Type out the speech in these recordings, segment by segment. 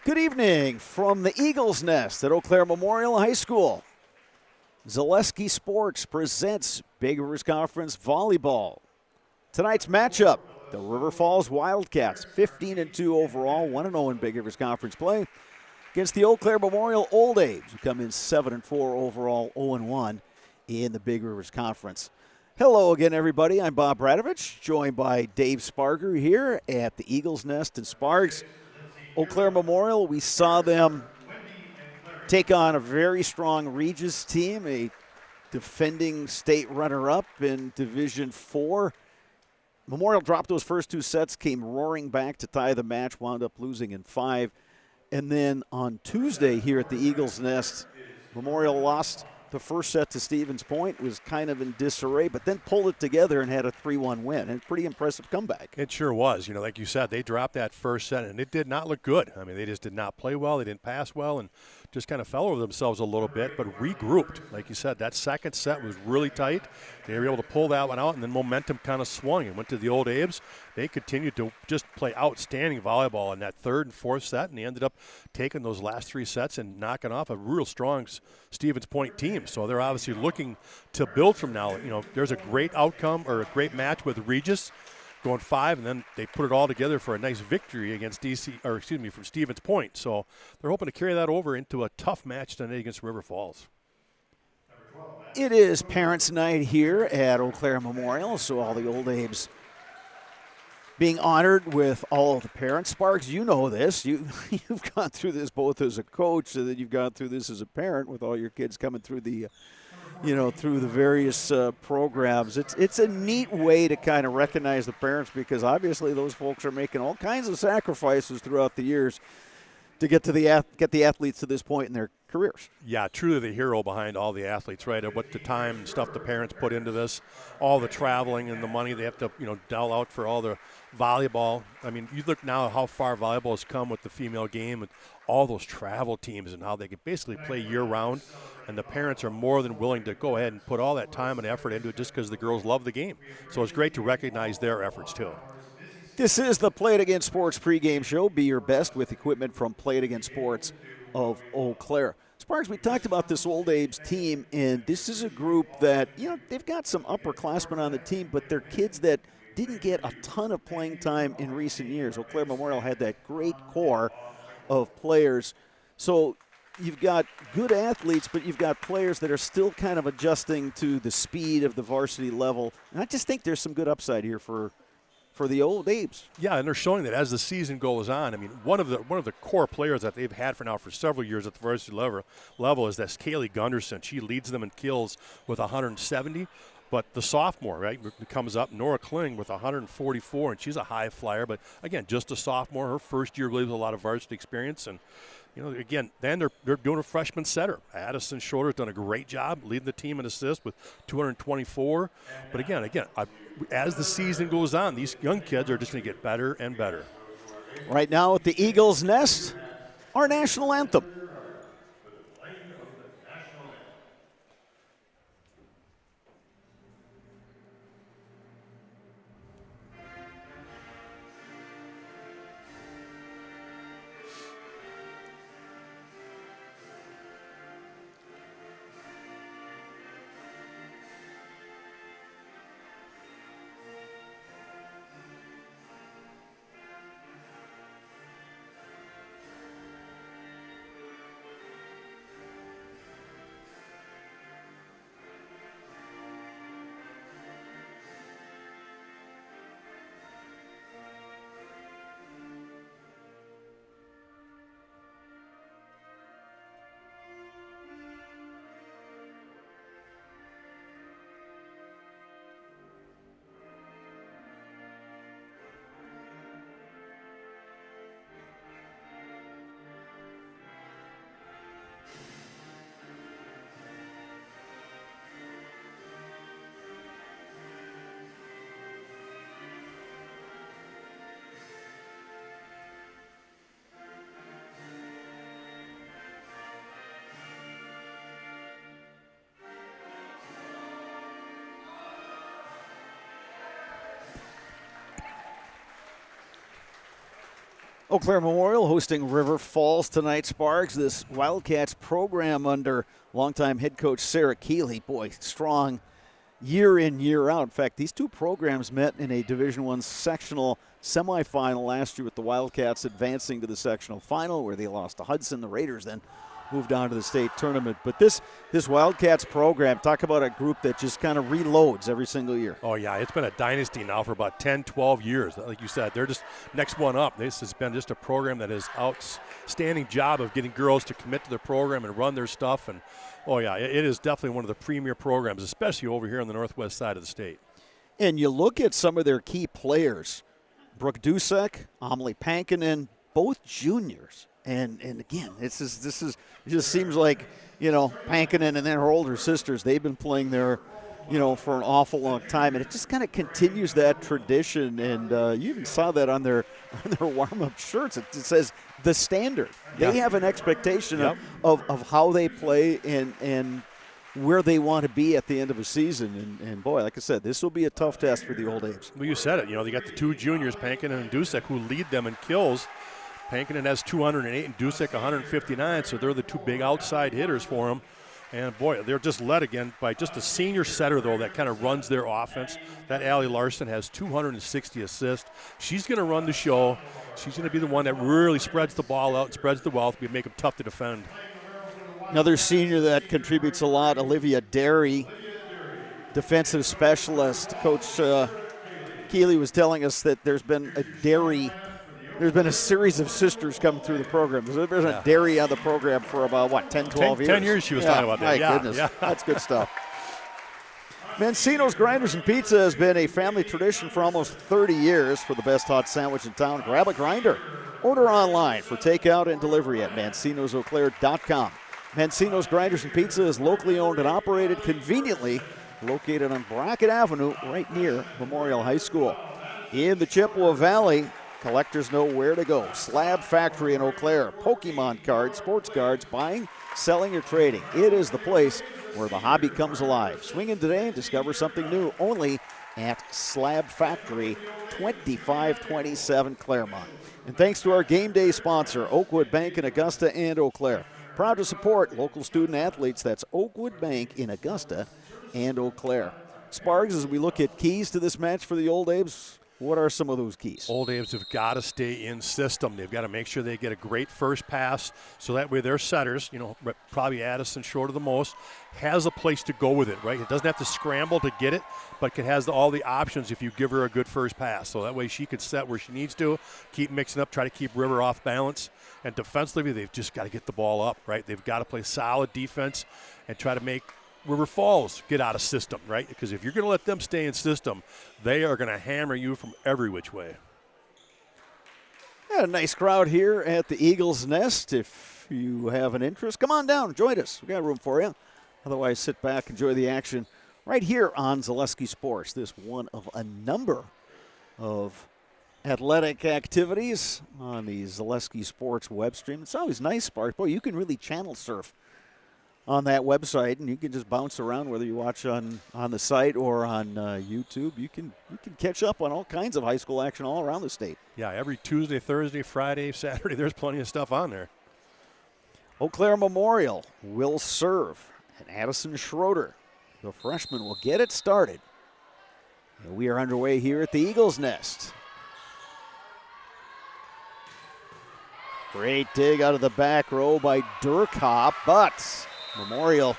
Good evening from the Eagles Nest at Eau Claire Memorial High School. Zaleski Sports presents Big Rivers Conference Volleyball. Tonight's matchup, the River Falls Wildcats, 15-2 overall, 1-0 in Big Rivers Conference play, against the Eau Claire Memorial Old Apes, who come in 7-4 overall, 0-1 in the Big Rivers Conference. Hello again, everybody. I'm Bob Radovich, joined by Dave Sparger here at the Eagles Nest in Sparks. Eau Claire Memorial, we saw them take on a very strong Regis team, a defending state runner-up in Division 4. Memorial dropped those first two sets, came roaring back to tie the match, wound up losing in 5. And then on Tuesday here at the Eagles Nest, Memorial lost the first set to Stevens Point, was kind of in disarray, but then pulled it together and had a 3-1 win. And pretty impressive comeback. It sure was. You know, like you said, they dropped that first set, and it did not look good. I mean, they just did not play well. They didn't pass well, and just kind of fell over themselves a little bit, but regrouped. Like you said, that second set was really tight. They were able to pull that one out, and then momentum kind of swung and went to the Old Abe's. They continued to just play outstanding volleyball in that third and fourth set, and they ended up taking those last 3 sets and knocking off a real strong Stevens Point team. So they're obviously looking to build from now. You know, there's a great outcome or a great match with Regis going 5, and then they put it all together for a nice victory against from Stevens Point. So they're hoping to carry that over into a tough match tonight against River Falls. It is Parents' Night here at Eau Claire Memorial, so all the Old Abe's being honored with all of the parents. Sparks, you know this. You've gone through this both as a coach and then you've gone through this as a parent with all your kids coming through the through the various programs. It's a neat way to kind of recognize the parents, because obviously those folks are making all kinds of sacrifices throughout the years to get the athletes to this point in their careers. Yeah, truly the hero behind all the athletes, right? What the time and stuff the parents put into this, all the traveling and the money they have to, dole out for all the volleyball. I mean, you look now at how far volleyball has come with the female game, with all those travel teams and how they can basically play year-round, and the parents are more than willing to go ahead and put all that time and effort into it just because the girls love the game. So it's great to recognize their efforts, too. This is the Play It Again Sports pregame show. Be your best with equipment from Play It Again Sports of Eau Claire. Sparks, we talked about this Old Abe's team, and this is a group that, they've got some upperclassmen on the team, but they're kids that didn't get a ton of playing time in recent years. Eau Claire Memorial had that great core of players. So you've got good athletes, but you've got players that are still kind of adjusting to the speed of the varsity level. And I just think there's some good upside here for the Old Abe's. Yeah, and they're showing that as the season goes on. I mean, one of the core players that they've had for several years at the varsity level is that's Kaylee Gunderson. She leads them in kills with 170. But the sophomore, right, comes up, Nora Kling, with 144, and she's a high flyer. But, again, just a sophomore. Her first year with a lot of varsity experience. And, again, then they're doing a freshman setter. Addison Schroeder's done a great job leading the team in assists with 224. But, again, as the season goes on, these young kids are just going to get better and better. Right now at the Eagles Nest, our national anthem. Eau Claire Memorial hosting River Falls tonight, Sparks. This Wildcats program under longtime head coach Sarah Keeley. Boy, strong year in, year out. In fact, these two programs met in a Division I sectional semifinal last year with the Wildcats advancing to the sectional final where they lost to Hudson. The Raiders then moved on to the state tournament. But this Wildcats program, talk about a group that just kind of reloads every single year. Oh, yeah, it's been a dynasty now for about 10, 12 years. Like you said, they're just next one up. This has been just a program that has outstanding job of getting girls to commit to their program and run their stuff. And, oh, yeah, it is definitely one of the premier programs, especially over here on the northwest side of the state. And you look at some of their key players, Brooke Dusek, Amelie Pankinen, both juniors. And again, it just seems like, Pankinen and then her older sisters, they've been playing there, for an awful long time. And it just kind of continues that tradition. And you even saw that on their warm-up shirts. It says the standard. They have an expectation of how they play and where they want to be at the end of a season. And boy, like I said, this will be a tough test for the Old A's. Well, you said it. They got the two juniors, Pankinen and Dusek, who lead them in kills. Pankinen has 208 and Dusek 159, so they're the two big outside hitters for them. And, boy, they're just led again by just a senior setter, though, that kind of runs their offense. That Allie Larson has 260 assists. She's going to run the show. She's going to be the one that really spreads the ball out and spreads the wealth, make them tough to defend. Another senior that contributes a lot, Olivia Derry, defensive specialist. Coach Keeley was telling us that there's been a series of sisters coming through the program. There's been a Derry on the program for about, 10, 12 years? 10 years she was talking about that. My goodness. Yeah. That's good stuff. Mancino's Grinders and Pizza has been a family tradition for almost 30 years. For the best hot sandwich in town, grab a grinder. Order online for takeout and delivery at mancinoseauclair.com. Mancino's Grinders and Pizza is locally owned and operated, conveniently located on Brackett Avenue right near Memorial High School. In the Chippewa Valley, collectors know where to go. Slab Factory in Eau Claire. Pokemon cards, sports cards, buying, selling, or trading. It is the place where the hobby comes alive. Swing in today and discover something new only at Slab Factory, 2527 Claremont. And thanks to our game day sponsor, Oakwood Bank in Augusta and Eau Claire. Proud to support local student athletes. That's Oakwood Bank in Augusta and Eau Claire. Sparks, as we look at keys to this match for the Old A's, what are some of those keys? Old A's have got to stay in system. They've got to make sure they get a great first pass so that way their setters, probably Addison short of the most, has a place to go with it, right? It doesn't have to scramble to get it, but it has all the options if you give her a good first pass. So that way she could set where she needs to, keep mixing up, try to keep River off balance. And defensively, they've just got to get the ball up, right? They've got to play solid defense and try to make River Falls get out of system, right? Because if you're going to let them stay in system, they are going to hammer you from every which way. Yeah, a nice crowd here at the Eagles Nest. If you have an interest, come on down, join us. We got room for you. Otherwise, sit back, enjoy the action right here on Zaleski Sports. This one of a number of athletic activities on the Zaleski Sports web stream. It's always nice, Spark. Boy, you can really channel surf on that website, and you can just bounce around whether you watch on the site or on YouTube. You can catch up on all kinds of high school action all around the state. Yeah, every Tuesday, Thursday, Friday, Saturday, there's plenty of stuff on there. Eau Claire Memorial will serve, and Addison Schroeder, the freshman, will get it started. And we are underway here at the Eagles Nest. Great dig out of the back row by Durkop, but Memorial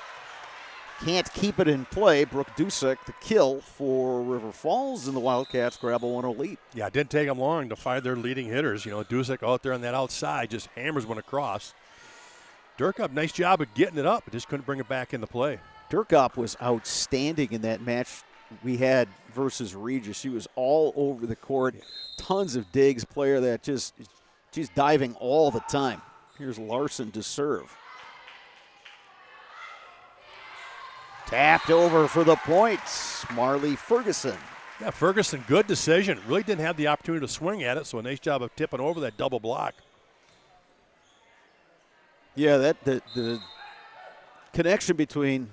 can't keep it in play. Brooke Dusek, the kill for River Falls, and the Wildcats grab a 1-0 lead. Yeah, it didn't take them long to find their leading hitters. Dusek out there on that outside just hammers one across. Durkop, nice job of getting it up, but just couldn't bring it back into play. Durkop was outstanding in that match we had versus Regis. She was all over the court, tons of digs, player that she's diving all the time. Here's Larson to serve. Tapped over for the points, Marley Ferguson. Yeah, Ferguson, good decision. Really didn't have the opportunity to swing at it, so a nice job of tipping over that double block. Yeah, the connection between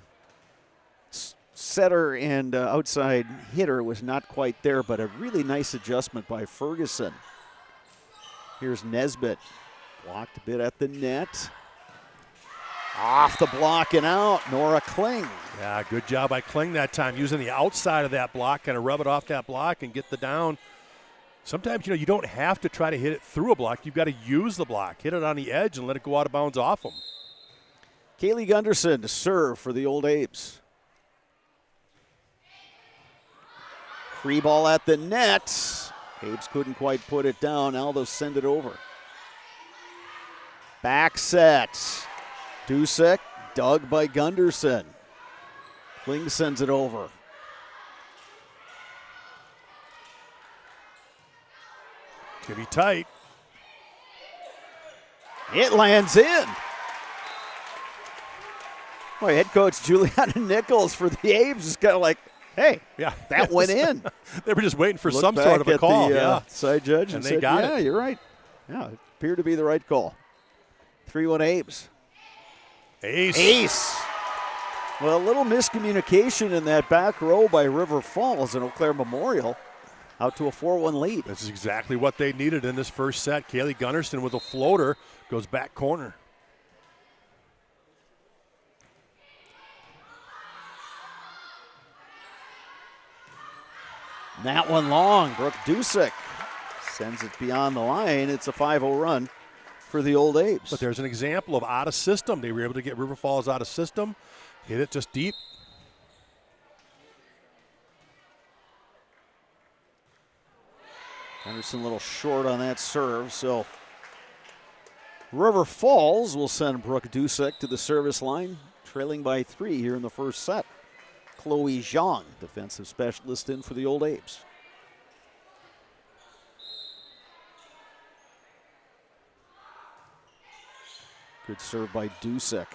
setter and outside hitter was not quite there, but a really nice adjustment by Ferguson. Here's Nesbitt. Blocked a bit at the net. Off the block and out, Nora Kling. Yeah, good job by Kling that time, using the outside of that block, kind of rub it off that block and get the down. Sometimes, you don't have to try to hit it through a block. You've got to use the block. Hit it on the edge and let it go out of bounds off them. Kaylee Gunderson to serve for the Old Apes. Free ball at the net. Apes couldn't quite put it down. Now they'll send it over. Back set. Dusek, dug by Gunderson. Kling sends it over. Could be tight. It lands in. Boy, head coach Juliana Nichols for the Apes is kind of like, hey, yeah, that went in. They were just waiting for Looked some sort of a call. The, side judge and they said, got it. Yeah, you're right. Yeah, it appeared to be the right call. 3-1 Apes. Ace. Well, a little miscommunication in that back row by River Falls and Eau Claire Memorial. Out to a 4-1 lead. This is exactly what they needed in this first set. Kaylee Gunnarsson with a floater goes back corner. And that one long. Brooke Dusek sends it beyond the line. It's a 5-0 run for the Old Apes. But there's an example of out of system. They were able to get River Falls out of system, hit it just deep. Henderson a little short on that serve, so River Falls will send Brooke Dusek to the service line, trailing by 3 here in the first set. Chloe Zhang, defensive specialist, in for the Old Apes. Good serve by Dusek.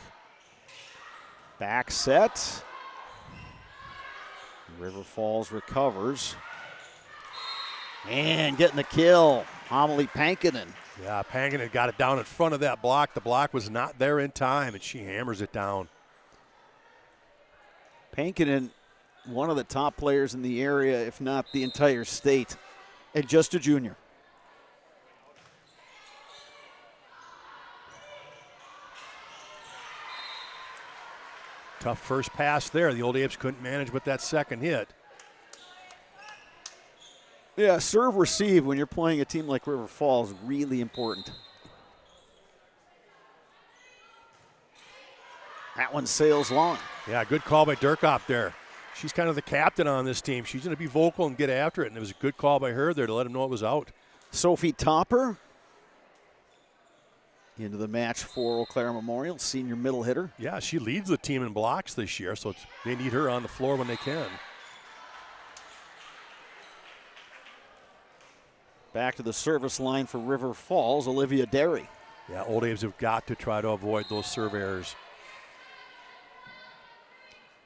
Back set. River Falls recovers. And getting the kill, Amelie Pankinen. Yeah, Pankinen got it down in front of that block. The block was not there in time, and she hammers it down. Pankinen, one of the top players in the area, if not the entire state, and just a junior. Tough first pass there. The Old Apes couldn't manage with that second hit. Yeah, serve receive when you're playing a team like River Falls, really important. That one sails long. Yeah, good call by Durkop there. She's kind of the captain on this team. She's going to be vocal and get after it, and it was a good call by her there to let him know it was out. Sophie Topper into the match for Eau Claire Memorial, senior middle hitter. Yeah, she leads the team in blocks this year, so they need her on the floor when they can. Back to the service line for River Falls, Olivia Derry. Yeah, Old Apes have got to try to avoid those serve errors.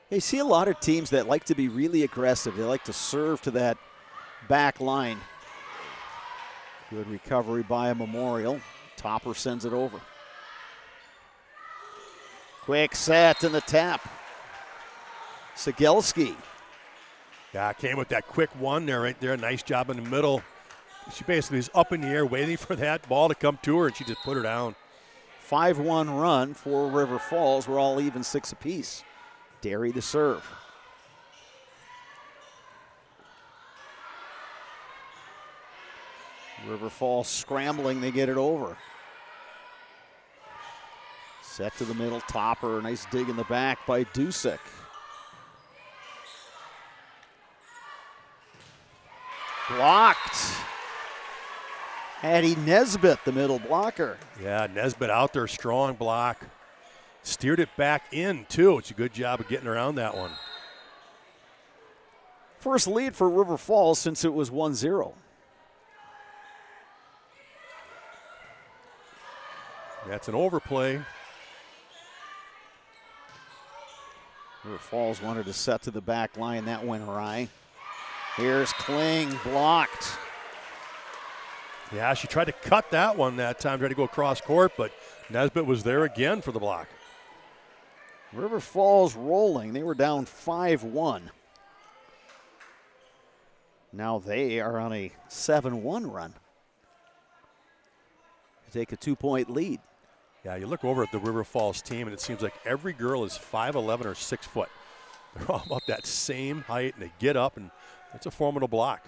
You see a lot of teams that like to be really aggressive. They like to serve to that back line. Good recovery by a Memorial. Topper sends it over. Quick set and the tap. Sigelski. Yeah, came with that quick one there, right there. Nice job in the middle. She basically was up in the air waiting for that ball to come to her, and she just put her down. 5-1 run for River Falls. We're all even 6 apiece. Derry to serve. River Falls scrambling, they get it over. Set to the middle, Topper, nice dig in the back by Dusek. Blocked. Addie Nesbitt, the middle blocker. Yeah, Nesbitt out there, strong block. Steered it back in, too. It's a good job of getting around that one. First lead for River Falls since it was 1-0. That's an overplay. River Falls wanted to set to the back line. That went awry. Here's Kling, blocked. Yeah, she tried to cut that one that time, tried to go across court, but Nesbitt was there again for the block. River Falls rolling. They were down 5-1. Now they are on a 7-1 run. to take a 2-point lead. Yeah, you look over at the River Falls team, and it seems like every girl is 5'11" or 6 foot. They're all about that same height, and they get up, and it's a formidable block.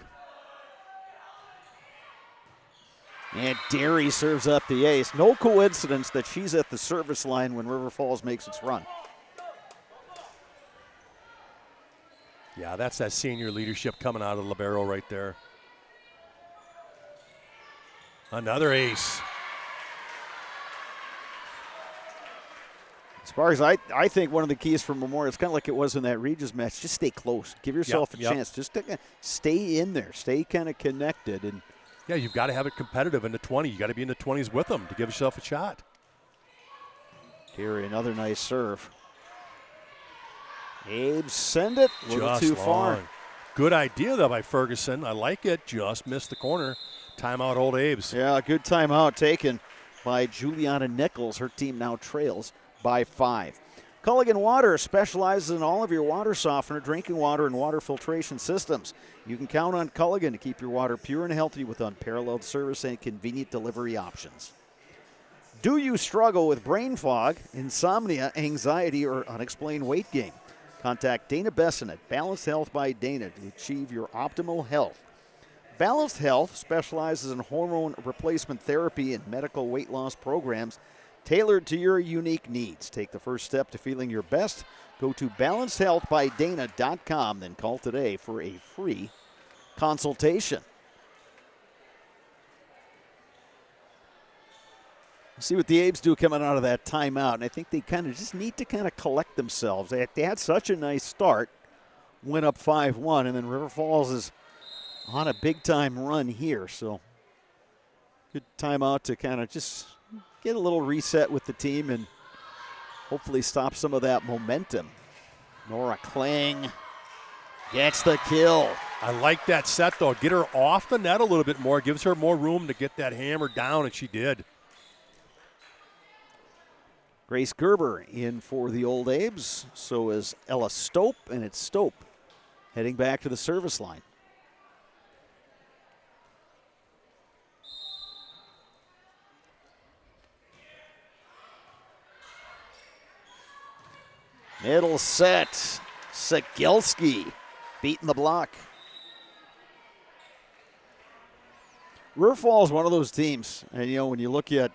And Derry serves up the ace. No coincidence that she's at the service line when River Falls makes its run. Yeah, that's that senior leadership coming out of libero right there. Another ace. As far as I think one of the keys for Memorial, it's kind of like it was in that Regis match. Just stay close. Give yourself a chance. Just stay in there. Stay kind of connected. And yeah, you've got to have it competitive in the 20. You got to be in the 20s with them to give yourself a shot. Derry, another nice serve. Abe send it a little too far. Good idea, though, by Ferguson. I like it. Just missed the corner. Timeout, Old Abe's. Yeah, good timeout taken by Juliana Nichols. Her team now trails by 5. Culligan Water specializes in all of your water softener, drinking water, and water filtration systems. You can count on Culligan to keep your water pure and healthy with unparalleled service and convenient delivery options. Do you struggle with brain fog, insomnia, anxiety, or unexplained weight gain? Contact Dana Besson at Balanced Health by Dana to achieve your optimal health. Balanced Health specializes in hormone replacement therapy and medical weight loss programs tailored to your unique needs. Take the first step to feeling your best. Go to balancedhealthbydana.com, then call today for a free consultation. See what the Abes do coming out of that timeout, and I think they kind of just need to kind of collect themselves. They had such a nice start, went up 5-1, and then River Falls is on a big-time run here, so good timeout to kind of just get a little reset with the team and hopefully stop some of that momentum. Nora Kling gets the kill. I like that set, though. Get her off the net a little bit more. Gives her more room to get that hammer down, and she did. Grace Gerber in for the Old Abes. So is Ella Stope, and it's Stope heading back to the service line. Middle set, Sigelski beating the block. River Falls is one of those teams, and you know, when you look at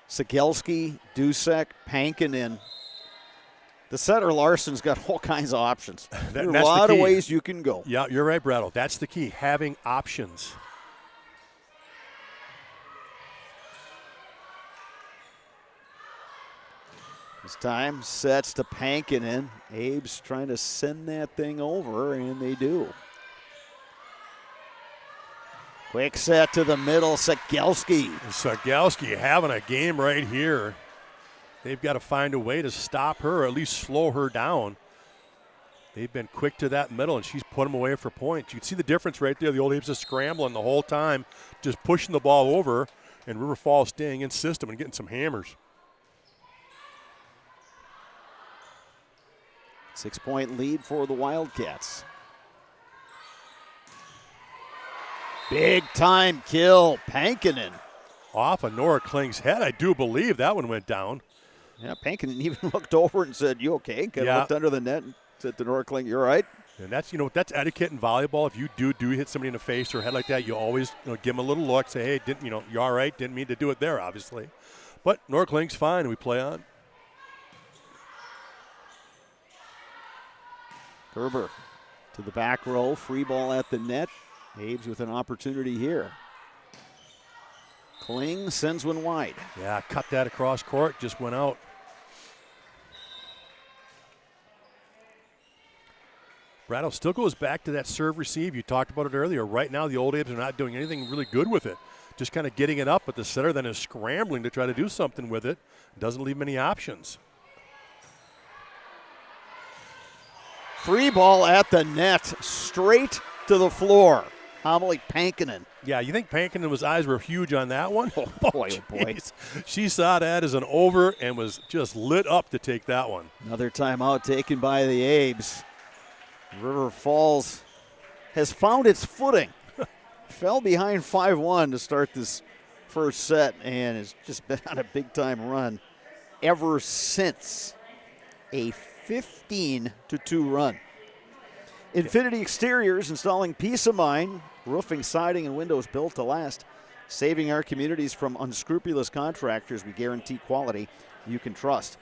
Sigelski, Dusek, Pankinen, the setter Larson's got all kinds of options. There are a lot of ways you can go. Yeah, you're right, Brattle. That's the key, having options. This time sets to Pankinen. Abe's trying to send that thing over, and they do. Quick set to the middle, Sigelski. Sigelski having a game right here. They've got to find a way to stop her, or at least slow her down. They've been quick to that middle, and she's put them away for points. You can see the difference right there. The Old Abes are scrambling the whole time, just pushing the ball over, and River Falls staying in system and getting some hammers. 6-point lead for the Wildcats. Big time kill, Pankinen. Off of Nora Kling's head, I do believe that one went down. Yeah, Pankinen even looked over and said, "You okay?" Kind of looked under the net and said to Nora Kling, "You're right." And that's, that's etiquette in volleyball. If you do hit somebody in the face or head like that, you always give them a little look, say, "Hey, didn't you all right? Didn't mean to do it there, obviously." But Nora Kling's fine. We play on. Gerber to the back row, free ball at the net. Abes with an opportunity here. Kling sends one wide. Yeah, cut that across court, just went out. Brattle still goes back to that serve receive. You talked about it earlier. Right now, the Old Abes are not doing anything really good with it. Just kind of getting it up, but the setter then is scrambling to try to do something with it. Doesn't leave many options. Free ball at the net, straight to the floor. Homily Pankinen. Yeah, you think Pankinen's eyes were huge on that one? Oh, boy, oh, boy. She saw that as an over and was just lit up to take that one. Another timeout taken by the Abes. River Falls has found its footing. Fell behind 5-1 to start this first set and has just been on a big-time run ever since. A 15-2 run. Infinity Exteriors, installing peace of mind, roofing, siding, and windows built to last. Saving our communities from unscrupulous contractors, we guarantee quality you can trust.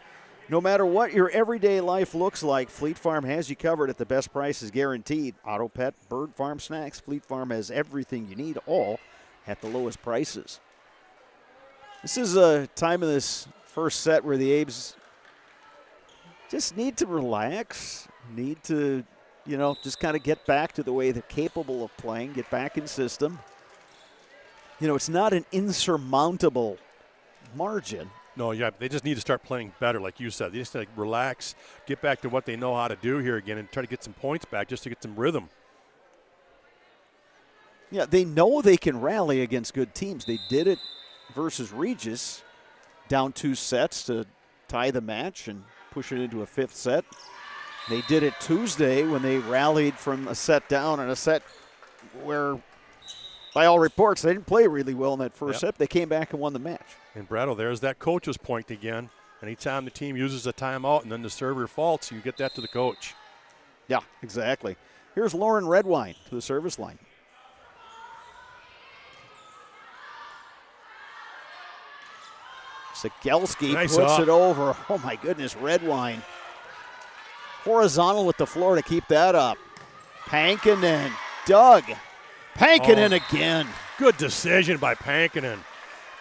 No matter what your everyday life looks like, Fleet Farm has you covered at the best prices guaranteed. Auto, pet, bird farm snacks. Fleet Farm has everything you need, all at the lowest prices. This is a time in this first set where the Abes just need to relax, need to, just kind of get back to the way they're capable of playing, get back in system. It's not an insurmountable margin. No, yeah, they just need to start playing better, like you said. They just need to relax, get back to what they know how to do here again, and try to get some points back just to get some rhythm. Yeah, they know they can rally against good teams. They did it versus Regis, down 2 sets to tie the match and push it into a 5th set. They did it Tuesday when they rallied from a set down and a set where, by all reports, they didn't play really well in that first set. They came back and won the match. And Brattle, there's that coach's point again. Anytime the team uses a timeout and then the server faults, you get that to the coach. Yeah, exactly. Here's Lauren Redwine to the service line. Sigelski puts it over. Oh, my goodness, Redwine. Horizontal with the floor to keep that up. Pankinen, Doug. Pankinen again. Good decision by Pankinen.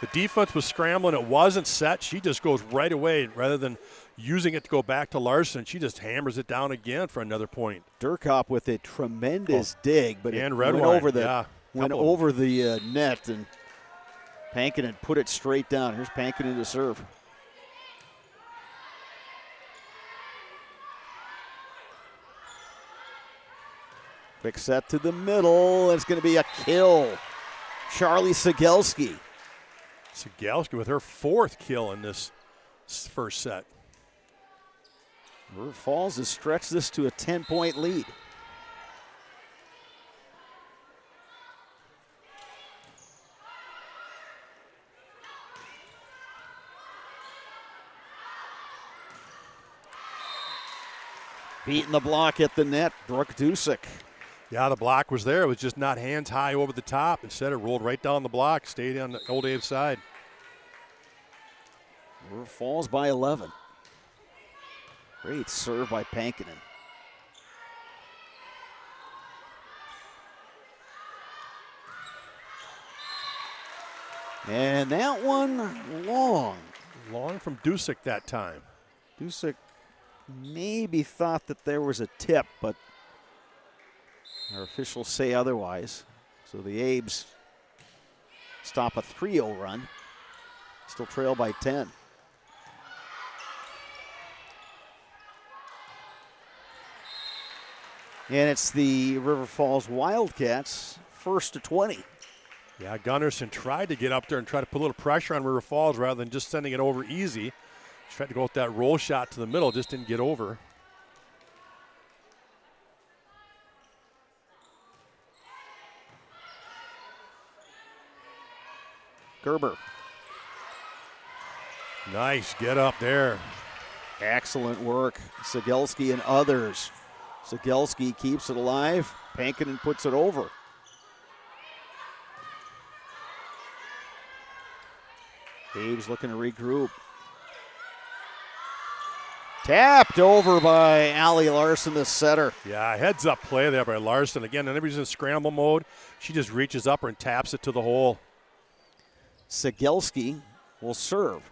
The defense was scrambling. It wasn't set. She just goes right away rather than using it to go back to Larson. She just hammers it down again for another point. Durkop with a tremendous dig, but and it went over the net, and Pankinen put it straight down. Here's Pankinen to serve. Quick set to the middle. It's going to be a kill. Charlie Sigelski. Sigelski with her 4th kill in this first set. River Falls has stretched this to a 10-point lead. Beating the block at the net, Brooke Dusick. Yeah, the block was there. It was just not hands high over the top. Instead, it rolled right down the block, stayed on the Old Abe side. River Falls by 11. Great serve by Pankinen. And that one long. Long from Dusick that time. Dusick maybe thought that there was a tip, but our officials say otherwise. So the Abes stop a 3-0 run. Still trail by 10. And it's the River Falls Wildcats, first to 20. Yeah, Gunnarsson tried to get up there and try to put a little pressure on River Falls rather than just sending it over easy. She tried to go with that roll shot to the middle, just didn't get over. Gerber. Nice, get up there. Excellent work. Sigelski and others. Sigelski keeps it alive. Pankinen puts it over. Abe's looking to regroup. Tapped over by Allie Larson, the setter. Yeah, heads up play there by Larson. Again, everybody's in scramble mode. She just reaches up and taps it to the hole. Sigelski will serve.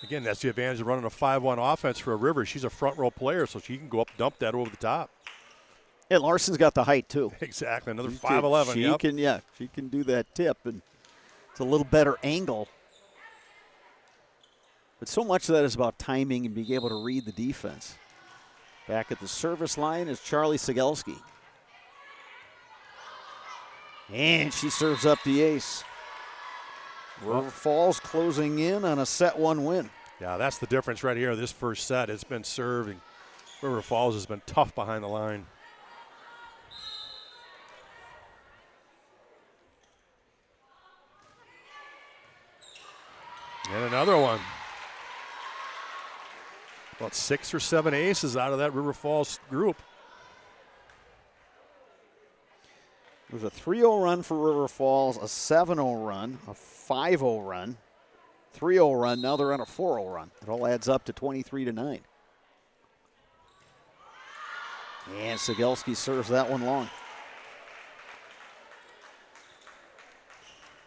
Again, that's the advantage of running a 5-1 offense for a River. She's a front row player, so she can go up, dump that over the top. And Larson's got the height, too. Exactly, another 5'11". She can do that tip, and it's a little better angle. But so much of that is about timing and being able to read the defense. Back at the service line is Charlie Sigelski. And she serves up the ace. River Falls closing in on a set 1 win. Yeah, that's the difference right here. This first set has been serving. River Falls has been tough behind the line. And another one. About 6 or 7 aces out of that River Falls group. There's a 3-0 run for River Falls, a 7-0 run, a 5-0 run, 3-0 run. Now they're on a 4-0 run. It all adds up to 23-9. And Sigelski serves that one long.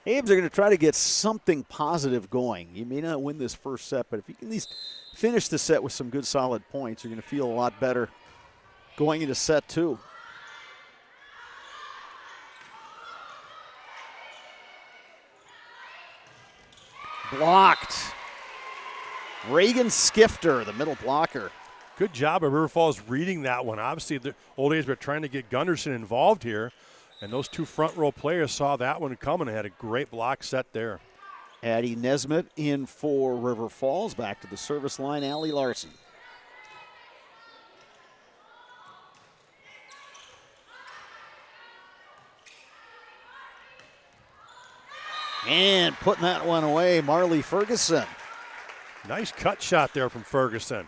Abes are going to try to get something positive going. You may not win this first set, but if you can at least finish the set with some good solid points, you're going to feel a lot better going into set 2. Blocked. Reagan Skifter, the middle blocker. Good job of River Falls reading that one. Obviously, the Old A's were trying to get Gunderson involved here, and those 2 front row players saw that one coming and had a great block set there. Addie Nesbitt in for River Falls. Back to the service line, Allie Larson. And putting that one away, Marley Ferguson. Nice cut shot there from Ferguson.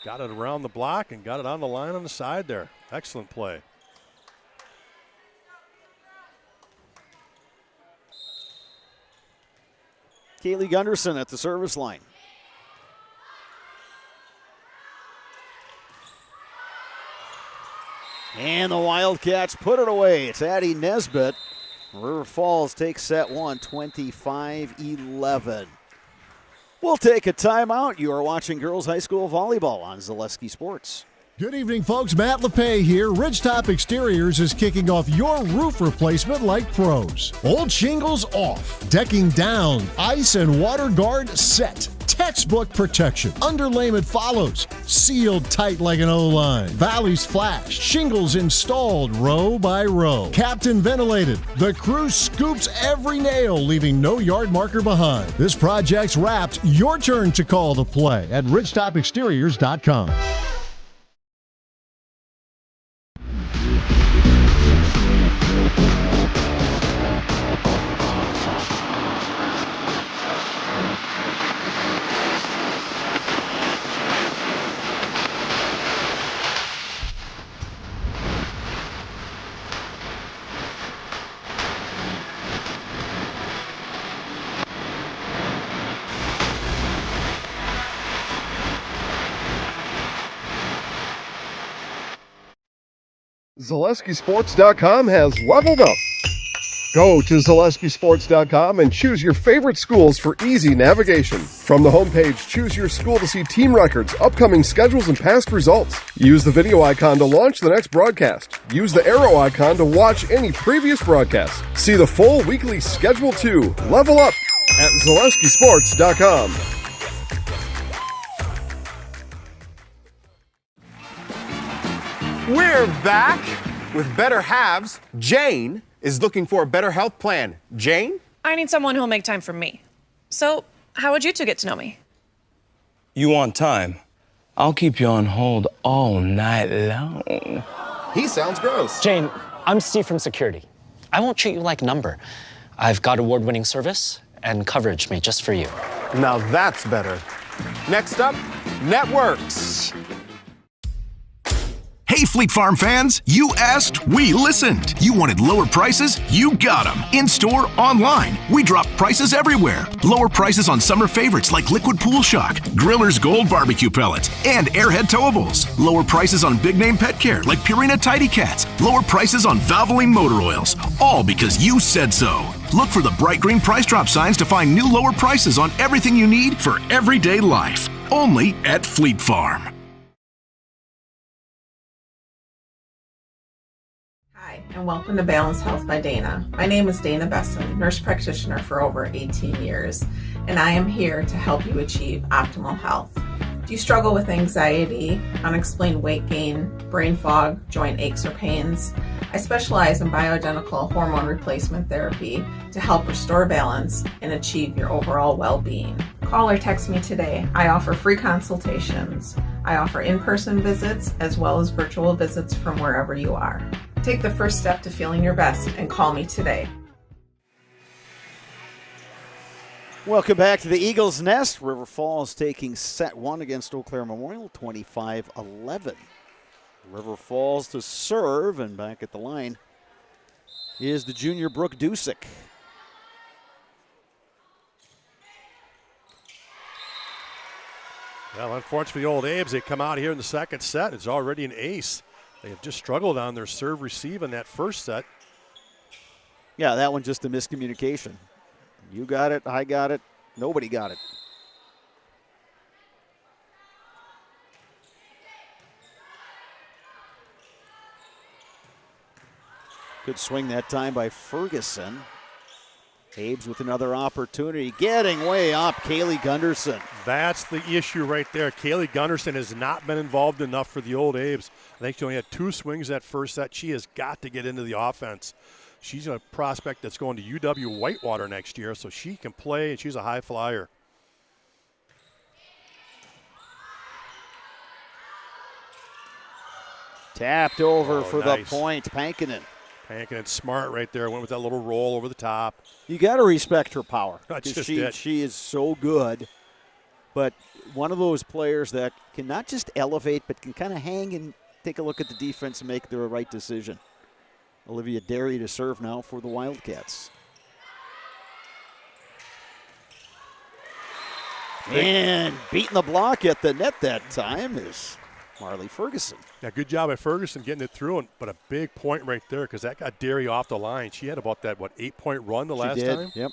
Got it around the block and got it on the line on the side there. Excellent play. Kaylee Gunderson at the service line. And the Wildcats put it away. It's Addie Nesbitt. River Falls takes set 1, 25-11. We'll take a timeout. You are watching Girls High School Volleyball on Zaleski Sports. Good evening, folks. Matt LePay here. Ridgetop Exteriors is kicking off your roof replacement like pros. Old shingles off, decking down, ice and water guard set. Textbook protection. Underlayment follows. Sealed tight like an O-line. Valleys flashed. Shingles installed row by row. Captain ventilated. The crew scoops every nail, leaving no yard marker behind. This project's wrapped. Your turn to call the play at ridgetopexteriors.com. ZaleskiSports.com has leveled up. Go to ZaleskiSports.com and choose your favorite schools for easy navigation. From the homepage, choose your school to see team records, upcoming schedules, and past results. Use the video icon to launch the next broadcast. Use the arrow icon to watch any previous broadcast. See the full weekly schedule too. Level up at ZaleskiSports.com. We're back with better halves. Jane is looking for a better health plan. Jane? I need someone who'll make time for me. So, how would you two get to know me? You want time? I'll keep you on hold all night long. He sounds gross. Jane, I'm Steve from security. I won't treat you like a number. I've got award-winning service and coverage made just for you. Now that's better. Next up, networks. Hey, Fleet Farm fans, you asked, we listened. You wanted lower prices? You got them. In-store, online. We drop prices everywhere. Lower prices on summer favorites like Liquid Pool Shock, Griller's Gold Barbecue Pellets, and Airhead Towables. Lower prices on big-name pet care like Purina Tidy Cats. Lower prices on Valvoline motor oils. All because you said so. Look for the bright green price drop signs to find new lower prices on everything you need for everyday life. Only at Fleet Farm. Hi, and welcome to Balanced Health by Dana. My name is Dana Besson, nurse practitioner for over 18 years, and I am here to help you achieve optimal health. Do you struggle with anxiety, unexplained weight gain, brain fog, joint aches or pains? I specialize in bioidentical hormone replacement therapy to help restore balance and achieve your overall well-being. Call or text me today. I offer free consultations. I offer in-person visits as well as virtual visits from wherever you are. Take the first step to feeling your best and call me today. Welcome back to the Eagles Nest. River Falls taking set one against Eau Claire Memorial, 25-11. River Falls to serve, and back at the line is the junior Brooke Dusick. Well, unfortunately, the Old Abes, they come out here in the second set. It's already an ace. They have just struggled on their serve receive in that first set. Yeah, that one just a miscommunication. You got it, I got it, nobody got it. Good swing that time by Ferguson. Abes with another opportunity, getting way up, Kaylee Gunderson. That's the issue right there. Kaylee Gunderson has not been involved enough for the Old Abes. I think she only had 2 swings that first set. She has got to get into the offense. She's a prospect that's going to UW Whitewater next year, so she can play, and she's a high flyer. Tapped over for nice. the point, Pankinen. Pankinen smart right there, went with that little roll over the top. You got to respect her power. That's just she is so good, but one of those players that can not just elevate, but can kind of hang and take a look at the defense and make the right decision. Olivia Derry to serve now for the Wildcats. And beating the block at the net that time is Marley Ferguson. Yeah, good job by Ferguson getting it through, but a big point right there because that got Derry off the line. She had about that, 8-point run the last time? Yep.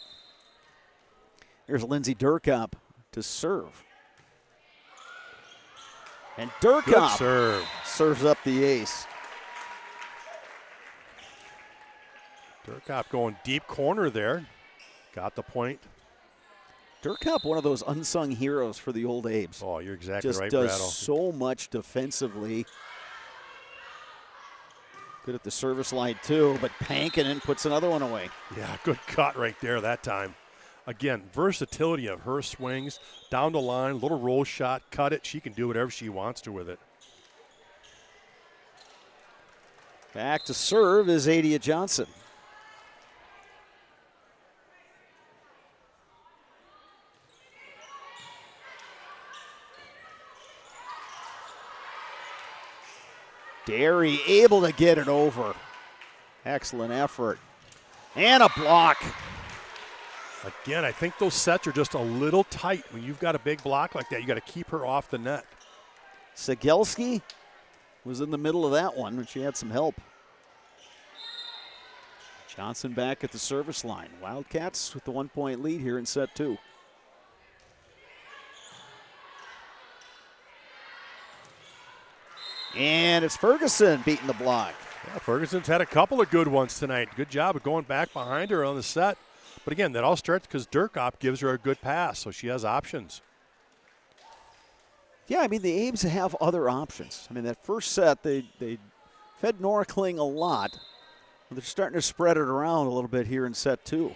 Here's Lindsay Durkop to serve. And Durkop serves up the ace. Durkop going deep corner there. Got the point. Durkop, one of those unsung heroes for the Old Abes. Oh, you're exactly Just right, does Brattle. so much defensively. Good at the service line, too, but Pankinen puts another one away. Yeah, good cut right there that time. Again, versatility of her swings. Down the line, little roll shot, cut it. She can do whatever she wants to with it. Back to serve is Adia Johnson. Derry able to get it over. Excellent effort. And a block. Again, I think those sets are just a little tight. When you've got a big block like that, you got to keep her off the net. Sigelski was in the middle of that one, but she had some help. Johnson back at the service line. Wildcats with the 1-point lead here in set 2. And it's Ferguson beating the block. Yeah, Ferguson's had a couple of good ones tonight. Good job of going back behind her on the set. But again, that all starts because Durkop gives her a good pass, so she has options. Yeah, I mean, the Abes have other options. I mean, that first set, they fed Norkling a lot. They're starting to spread it around a little bit here in set 2.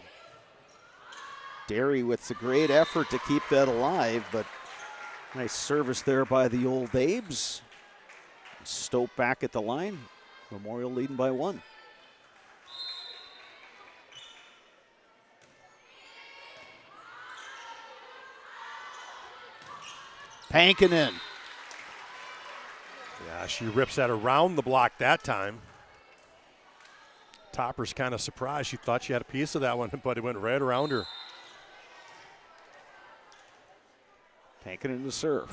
Derry with a great effort to keep that alive, but nice service there by the Old Abes. Stope back at the line. Memorial leading by 1. Pankinen. Yeah, she rips that around the block that time. Topper's kind of surprised. She thought she had a piece of that one, but it went right around her. Pankinen to serve.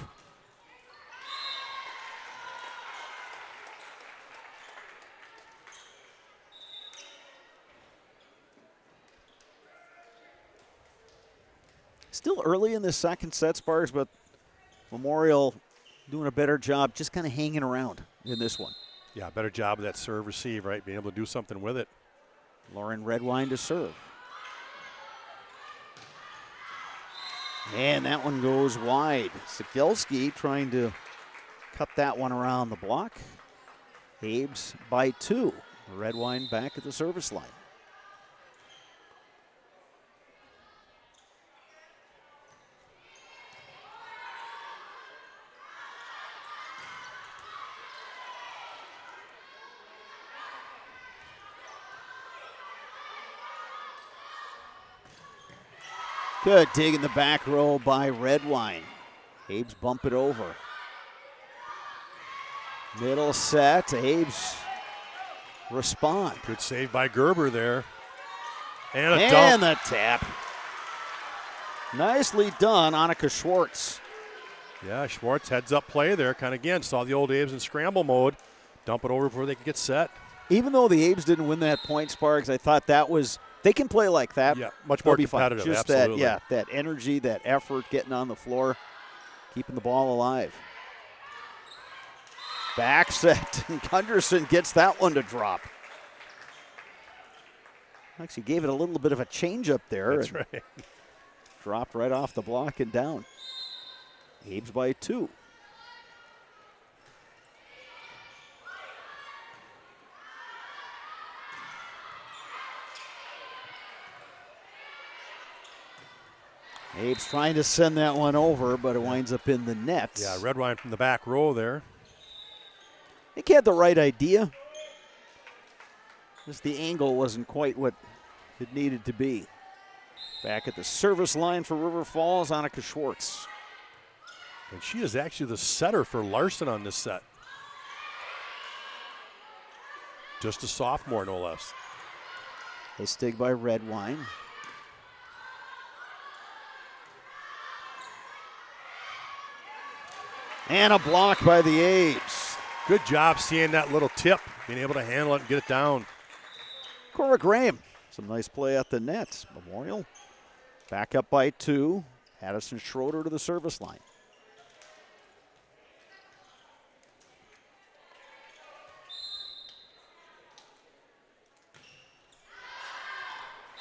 Still early in the second set, Spars, but Memorial doing a better job just kind of hanging around in this one. Yeah, better job of that serve receive, right? Being able to do something with it. Lauren Redwine to serve. And that one goes wide. Sigelski trying to cut that one around the block. Abes by 2. Redwine back at the service line. Good dig in the back row by Redwine. Abe's bump it over. Middle set. Abe's respond. Good save by Gerber there. And a and dump. the tap. Nicely done, Annika Schwartz. Yeah, Schwartz heads up play there. Kind of again, saw the old Abes in scramble mode. Dump it over before they could get set. Even though the Abes didn't win that point, Sparks, I thought that was, they can play like that. Yeah, much more They'll be fine. competitive, Just absolutely. that energy, that effort, getting on the floor, keeping the ball alive. Back set. Gunderson gets that one to drop. Actually gave it a little bit of a change up there. That's right. Dropped right off the block and down. Abes by 2. Abe's trying to send that one over, but it winds up in the net. Yeah, Redwine from the back row there. I think he had the right idea. Just the angle wasn't quite what it needed to be. Back at the service line for River Falls, Annika Schwartz. And she is actually the setter for Larson on this set. Just a sophomore, no less. A stig by Redwine. And a block by the Abes. Good job seeing that little tip, being able to handle it and get it down. Cora Graham, some nice play at the net. Memorial back up by 2. Addison Schroeder to the service line.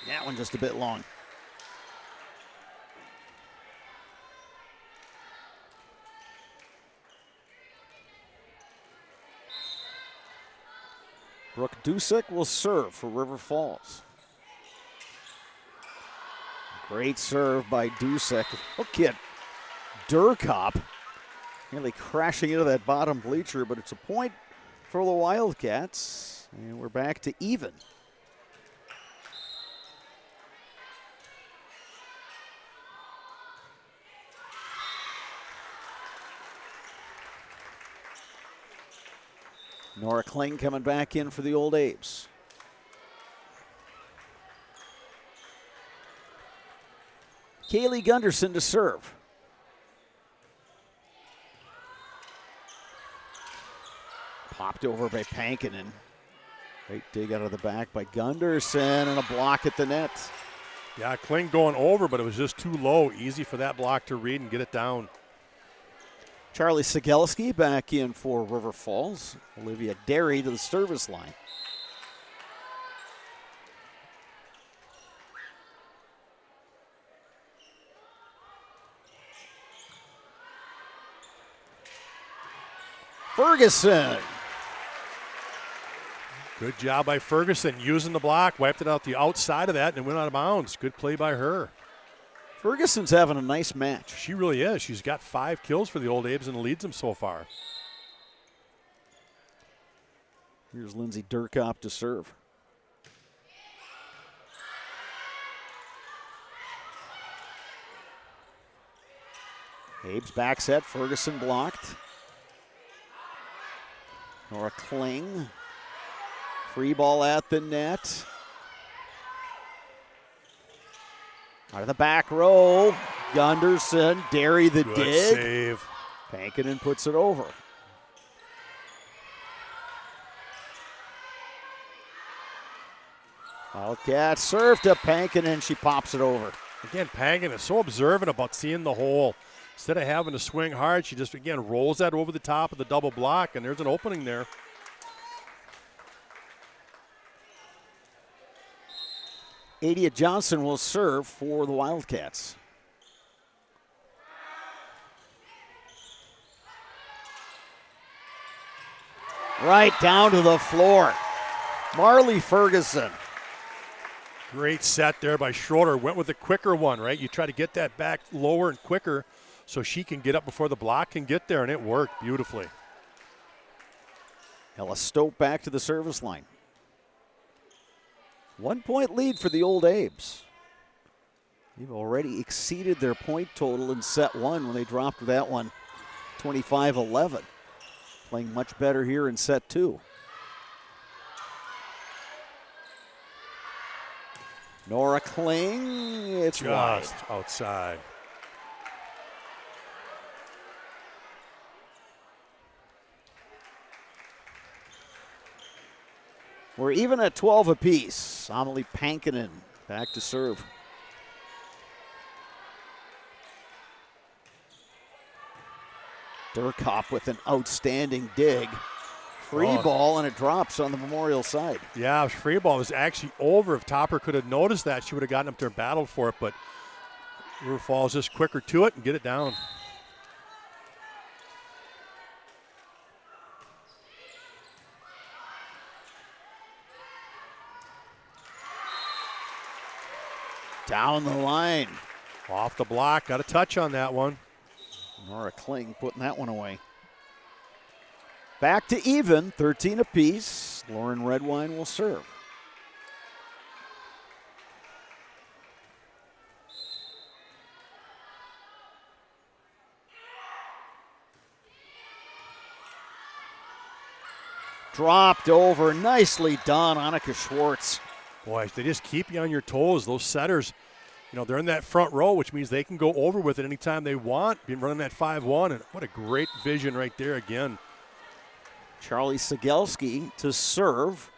That one just a bit long. Brooke Dusick will serve for River Falls. Great serve by Dusick. Look at Durkop nearly crashing into that bottom bleacher, but it's a point for the Wildcats, and we're back to even. Nora Kling coming back in for the Old Abes. Kaylee Gunderson to serve. Popped over by Pankinen. Great dig out of the back by Gunderson and a block at the net. Yeah, Kling going over, but it was just too low. Easy for that block to read and get it down. Charlie Sigelski back in for River Falls. Olivia Derry to the service line. Ferguson. Good job by Ferguson using the block, wiped it out the outside of that and went out of bounds. Good play by her. Ferguson's having a nice match. She really is. She's got 5 kills for the Old Abes and leads them so far. Here's Lindsay Durkop to serve. Abes back set, Ferguson blocked. Nora Kling. Free ball at the net. Out of the back row, Gunderson, Derry the Good dig. save. Pankinen puts it over. Wildcat serve to Pankinen, she pops it over. Again, Pankinen is so observant about seeing the hole. Instead of having to swing hard, she just, again, rolls that over the top of the double block, and there's an opening there. Adia Johnson will serve for the Wildcats. Right down to the floor. Marley Ferguson. Great set there by Schroeder. Went with the quicker one, right? You try to get that back lower and quicker so she can get up before the block can get there, and it worked beautifully. Ella Stope back to the service line. 1 point lead for the Old Abes. They've already exceeded their point total in set one when they dropped that one 25-11. Playing much better here in set two. Nora Kling, it's wide. Just outside. We're even at 12 apiece. Amelie Pankinen back to serve. Durkop with an outstanding dig. Free ball, and it drops on the Memorial side. Yeah, free ball was actually over. If Topper could have noticed that, she would have gotten up there and battled for it, but River Falls just quicker to it and get it down. Down the line. Off the block, got a touch on that one. Nora Kling putting that one away. Back to even, 13 apiece. Lauren Redwine will serve. Dropped over, nicely done, Annika Schwartz. Boy, they just keep you on your toes. Those setters, you know, they're in that front row, which means they can go over with it anytime they want. Been running that 5-1, and what a great vision right there again. Charlie Sigelski to serve.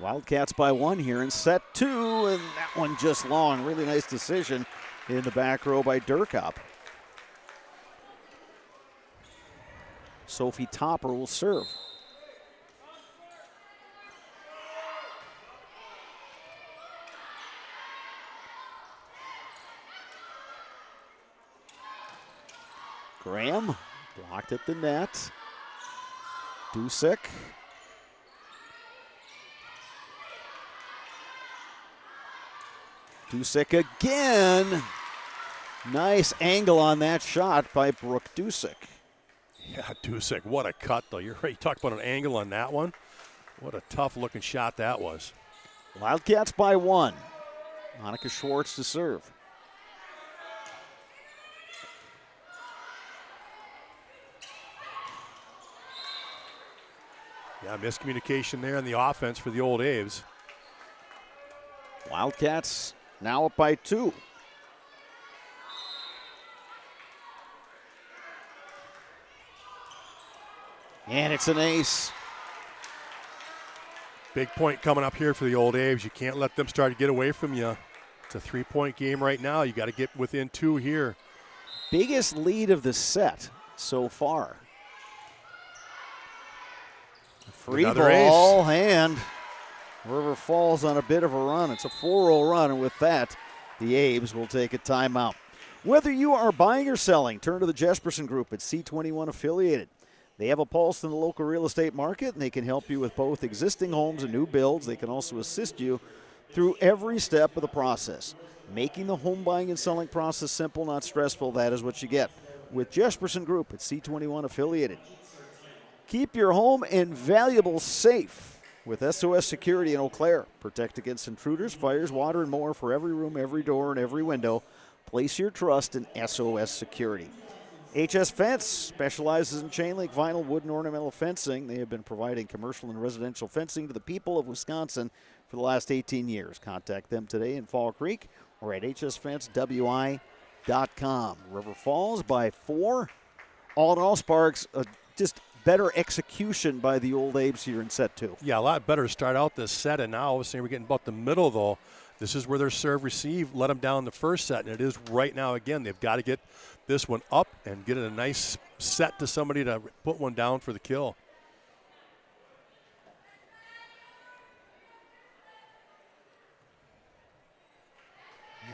Wildcats by one here in set two, and that one just long. Really nice decision in the back row by Durkop. Sophie Topper will serve. Graham blocked at the net. Dusick. Dusick again. Nice angle on that shot by Brooke Dusick. Yeah, Dusick, what a cut, though. You're right. You talked about an angle on that one. What a tough-looking shot that was. Wildcats by one. Monica Schwartz to serve. Yeah, miscommunication there on the offense for the Old Aves. Wildcats now up by two. And it's an ace. Big point coming up here for the Old Aves. You can't let them start to get away from you. It's a three-point game right now. You got to get within two here. Biggest lead of the set so far. Free Another ball, ace. And River Falls on a bit of a run. It's a 4-0 run, and with that, the Aves will take a timeout. Whether you are buying or selling, turn to the Jesperson Group at C21 Affiliated. They have a pulse in the local real estate market, and they can help you with both existing homes and new builds. They can also assist you through every step of the process. Making the home buying and selling process simple, not stressful, that is what you get with Jesperson Group at C21 Affiliated. Keep your home and valuables safe with SOS Security in Eau Claire. Protect against intruders, fires, water, and more for every room, every door, and every window. Place your trust in SOS Security. HS Fence specializes in chain link, vinyl, wood, and ornamental fencing. They have been providing commercial and residential fencing to the people of Wisconsin for the last 18 years. Contact them today in Fall Creek or at hsfencewi.com. River Falls by 4. All in all, Sparks, just better execution by the Old Aves here in set two. Yeah, a lot better to start out this set, and now all of a sudden we're getting about the middle, though. This is where their serve receive let them down the first set, and it is right now again. They've got to get this one up and get it a nice set to somebody to put one down for the kill.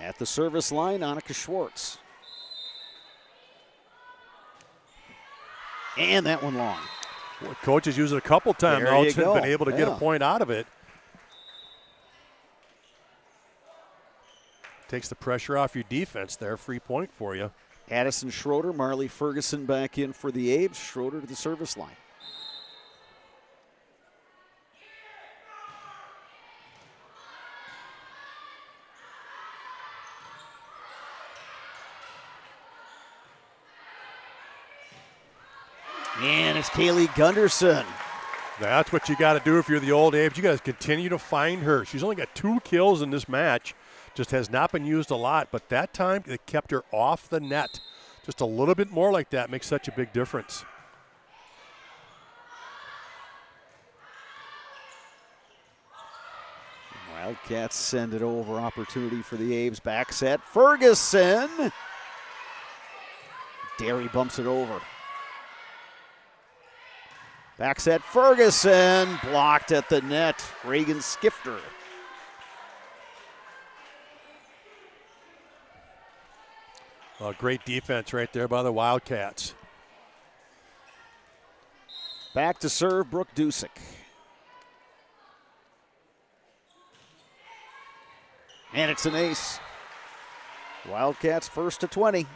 At the service line, Annika Schwartz. And that one long. Boy, coach has used it a couple times now. It's been able to get a point out of it. Takes the pressure off your defense there. Free point for you. Addison Schroeder, Marley Ferguson back in for the Aves. Schroeder to the service line. And it's Kaylee Gunderson. That's what you got to do if you're the Old Abes. You got to continue to find her. She's only got 2 kills in this match. Just has not been used a lot, but that time it kept her off the net. Just a little bit more like that makes such a big difference. Wildcats send it over. Opportunity for the Abes. Back set. Ferguson. Derry bumps it over. Back set. Ferguson. Blocked at the net. Reagan Skifter. Well, great defense right there by the Wildcats. Back to serve, Brooke Dusick. And it's an ace. Wildcats first to 20.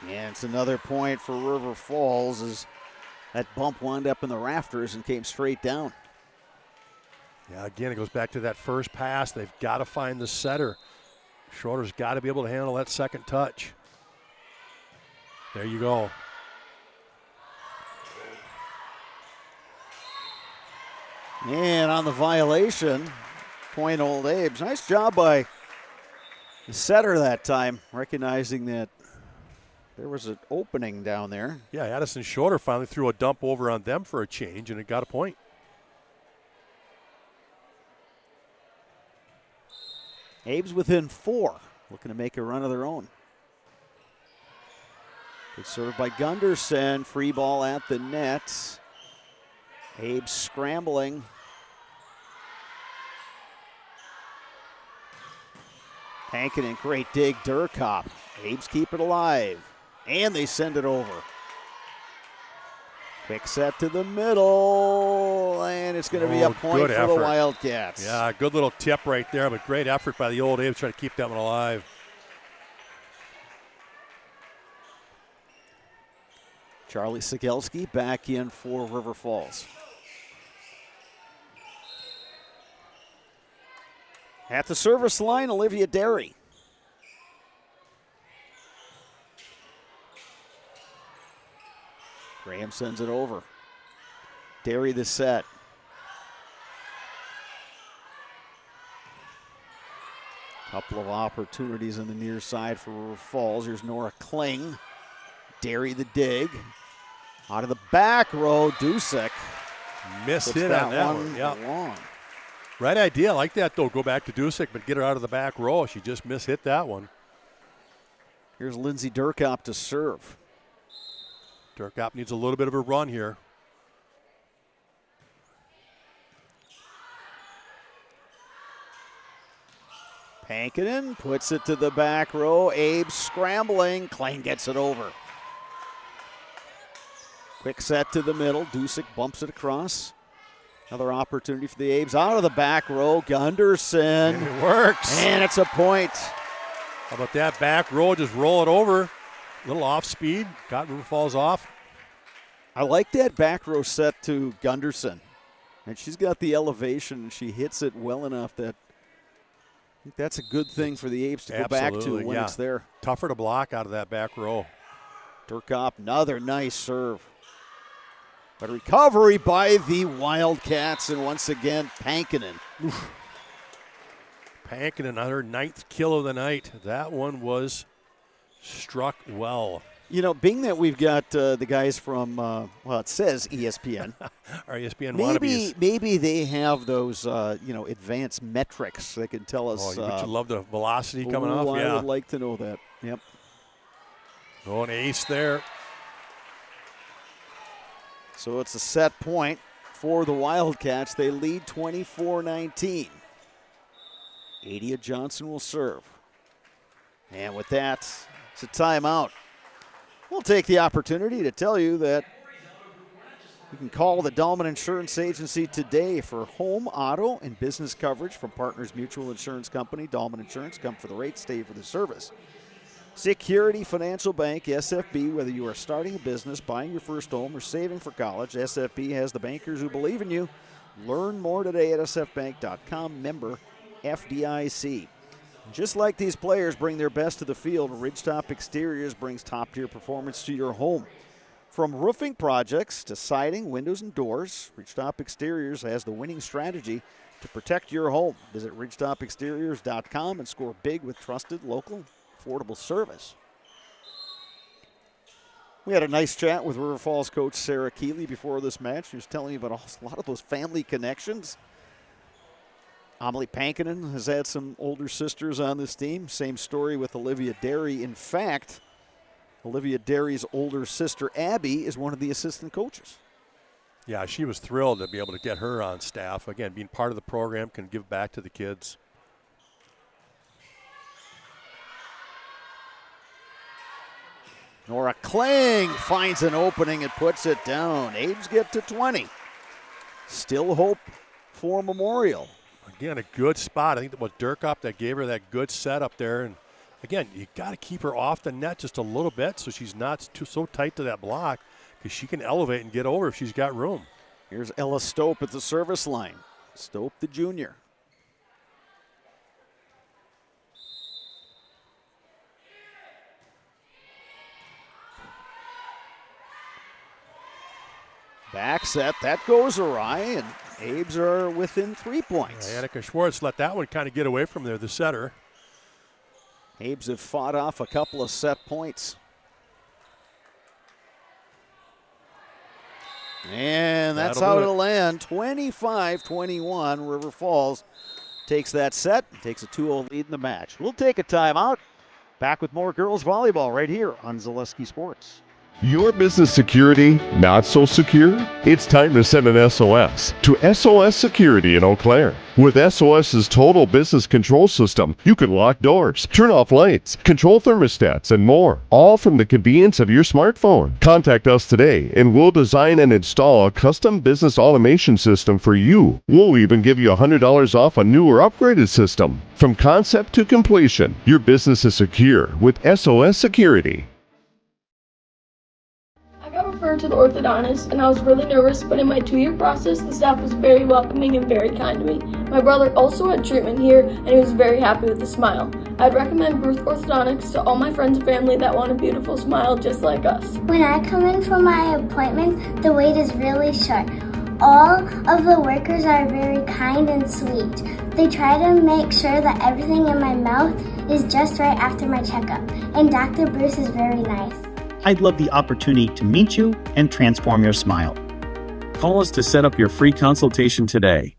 And it's another point for River Falls as that bump wound up in the rafters and came straight down. Yeah, again, it goes back to that first pass. They've got to find the setter. Schroeder's got to be able to handle that second touch. There you go. And on the violation, point Old Abes. Nice job by the setter that time, recognizing that there was an opening down there. Yeah, Addison Schroeder finally threw a dump over on them for a change, and it got a point. Abes within 4, looking to make a run of their own. Good serve by Gunderson, free ball at the net. Abes scrambling. Pankinen, great dig, Durkop. Abes keep it alive, and they send it over. Quick set to the middle, and it's going to be a point for the Wildcats. Yeah, good little tip right there, but great effort by the Old Abes trying to keep that one alive. Charlie Sigelski back in for River Falls. At the service line, Olivia Derry. Graham sends it over. Derry the set. Couple of opportunities on the near side for River Falls. Here's Nora Kling. Derry the dig. Out of the back row, Dusick. Missed hit on that one. Yep. Long. Right idea. I like that, though. Go back to Dusick, but get her out of the back row. She just mishit that one. Here's Lindsay Durkop to serve. Durkop needs a little bit of a run here. Pankinen puts it to the back row. Abe scrambling. Klein gets it over. Quick set to the middle. Dusick bumps it across. Another opportunity for the Abes. Out of the back row, Gunderson. And it works. And it's a point. How about that back row? Just roll it over. A little off speed. Got River Falls off. I like that back row set to Gunderson. And she's got the elevation, and she hits it well enough that I think that's a good thing for the Abes to go back to when it's there. Tougher to block out of that back row. Durkop, another nice serve. But a recovery by the Wildcats, and once again, Pankinen. Oof. Pankinen, her 9th kill of the night. That one was struck well. You know, being that we've got the guys from, well, it says ESPN. Our ESPN wannabes. Maybe they have those, advanced metrics that can tell us. Would you love the velocity coming off? I would like to know that. Yep. Oh, an ace there. So it's a set point for the Wildcats. They lead 24-19. Adia Johnson will serve. And with that, it's a timeout. We'll take the opportunity to tell you that you can call the Dahlman Insurance Agency today for home, auto, and business coverage from Partners Mutual Insurance Company. Dahlman Insurance, come for the rate, stay for the service. Security Financial Bank, SFB. Whether you are starting a business, buying your first home, or saving for college, SFB has the bankers who believe in you. Learn more today at sfbank.com. Member FDIC. Just like these players bring their best to the field, Ridgetop Exteriors brings top-tier performance to your home. From roofing projects to siding, windows, and doors, Ridgetop Exteriors has the winning strategy to protect your home. Visit ridgetopexteriors.com and score big with trusted, local, affordable service. We had a nice chat with River Falls coach Sarah Keeley before this match. She was telling me about a lot of those family connections. Amelie Pankinen has had some older sisters on this team. Same story with Olivia Derry. In fact, Olivia Derry's older sister, Abby, is one of the assistant coaches. Yeah, she was thrilled to be able to get her on staff. Again, being part of the program, can give back to the kids. Nora Kling finds an opening and puts it down. Abes get to 20. Still hope for Memorial. Again, a good spot. I think it was Durkop that gave her that good set up there. And again, you got to keep her off the net just a little bit so she's not so tight to that block, because she can elevate and get over if she's got room. Here's Ella Stope at the service line. Stope, the junior. Back set, that goes awry, and Abes are within 3 points. Annika Schwartz let that one kind of get away from there, the setter. Abes have fought off a couple of set points. And that's how it'll land. 25-21. River Falls takes that set, takes a 2-0 lead in the match. We'll take a timeout. Back with more girls volleyball right here on Zaleski Sports. Your business security not so secure? It's time to send an SOS to SOS Security in Eau Claire. With SOS's total business control system, you can lock doors, turn off lights, control thermostats, and more, all from the convenience of your smartphone. Contact us today and we'll design and install a custom business automation system for you. We'll even give you $100 off a new or upgraded system. From concept to completion, your business is secure with SOS Security. I got referred to the orthodontist and I was really nervous, but in my 2-year process, the staff was very welcoming and very kind to me. My brother also had treatment here and he was very happy with the smile. I'd recommend Ruth Orthodontics to all my friends and family that want a beautiful smile just like us. When I come in for my appointment, the wait is really short. All of the workers are very kind and sweet. They try to make sure that everything in my mouth is just right after my checkup, and Dr. Bruce is very nice. I'd love the opportunity to meet you and transform your smile. Call us to set up your free consultation today.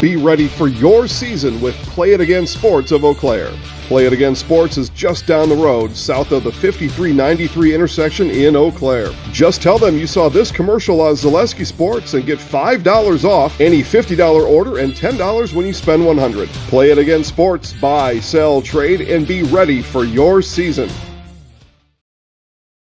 Be ready for your season with Play It Again Sports of Eau Claire. Play It Again Sports is just down the road, south of the 5393 intersection in Eau Claire. Just tell them you saw this commercial on Zaleski Sports and get $5 off any $50 order and $10 when you spend $100. Play It Again Sports, buy, sell, trade, and be ready for your season.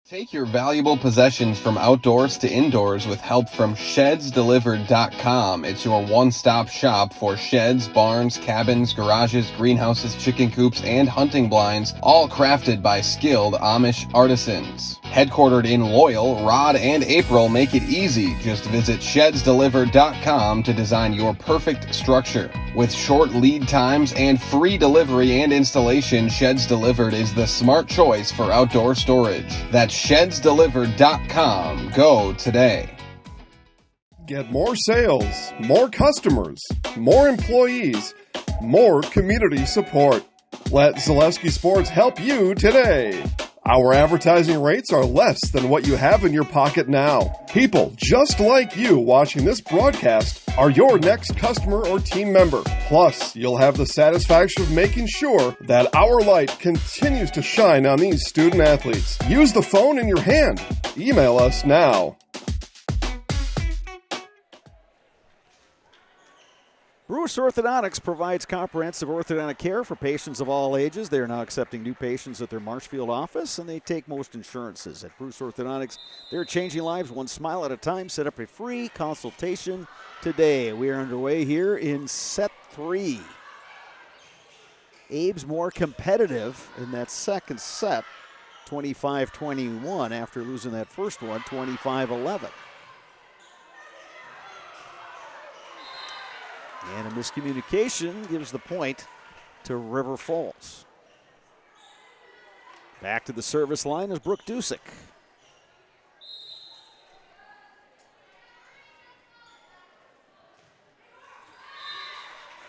Take your valuable possessions from outdoors to indoors with help from ShedsDelivered.com. It's your one-stop shop for sheds, barns, cabins, garages, greenhouses, chicken coops, and hunting blinds, all crafted by skilled Amish artisans. Headquartered in Loyal, Rod and April make it easy. Just visit ShedsDelivered.com to design your perfect structure. With short lead times and free delivery and installation, Sheds Delivered is the smart choice for outdoor storage. That's ShedsDelivered.com. Go today. Get more sales, more customers, more employees, more community support. Let Zaleski Sports help you today. Our advertising rates are less than what you have in your pocket now. People just like you watching this broadcast are your next customer or team member. Plus, you'll have the satisfaction of making sure that our light continues to shine on these student athletes. Use the phone in your hand. Email us now. Bruce Orthodontics provides comprehensive orthodontic care for patients of all ages. They are now accepting new patients at their Marshfield office, and they take most insurances. At Bruce Orthodontics, they're changing lives one smile at a time. Set up a free consultation today. We are underway here in set 3. Abe's more competitive in that second set, 25-21, after losing that first one, 25-11. And a miscommunication gives the point to River Falls. Back to the service line is Brooke Dusick.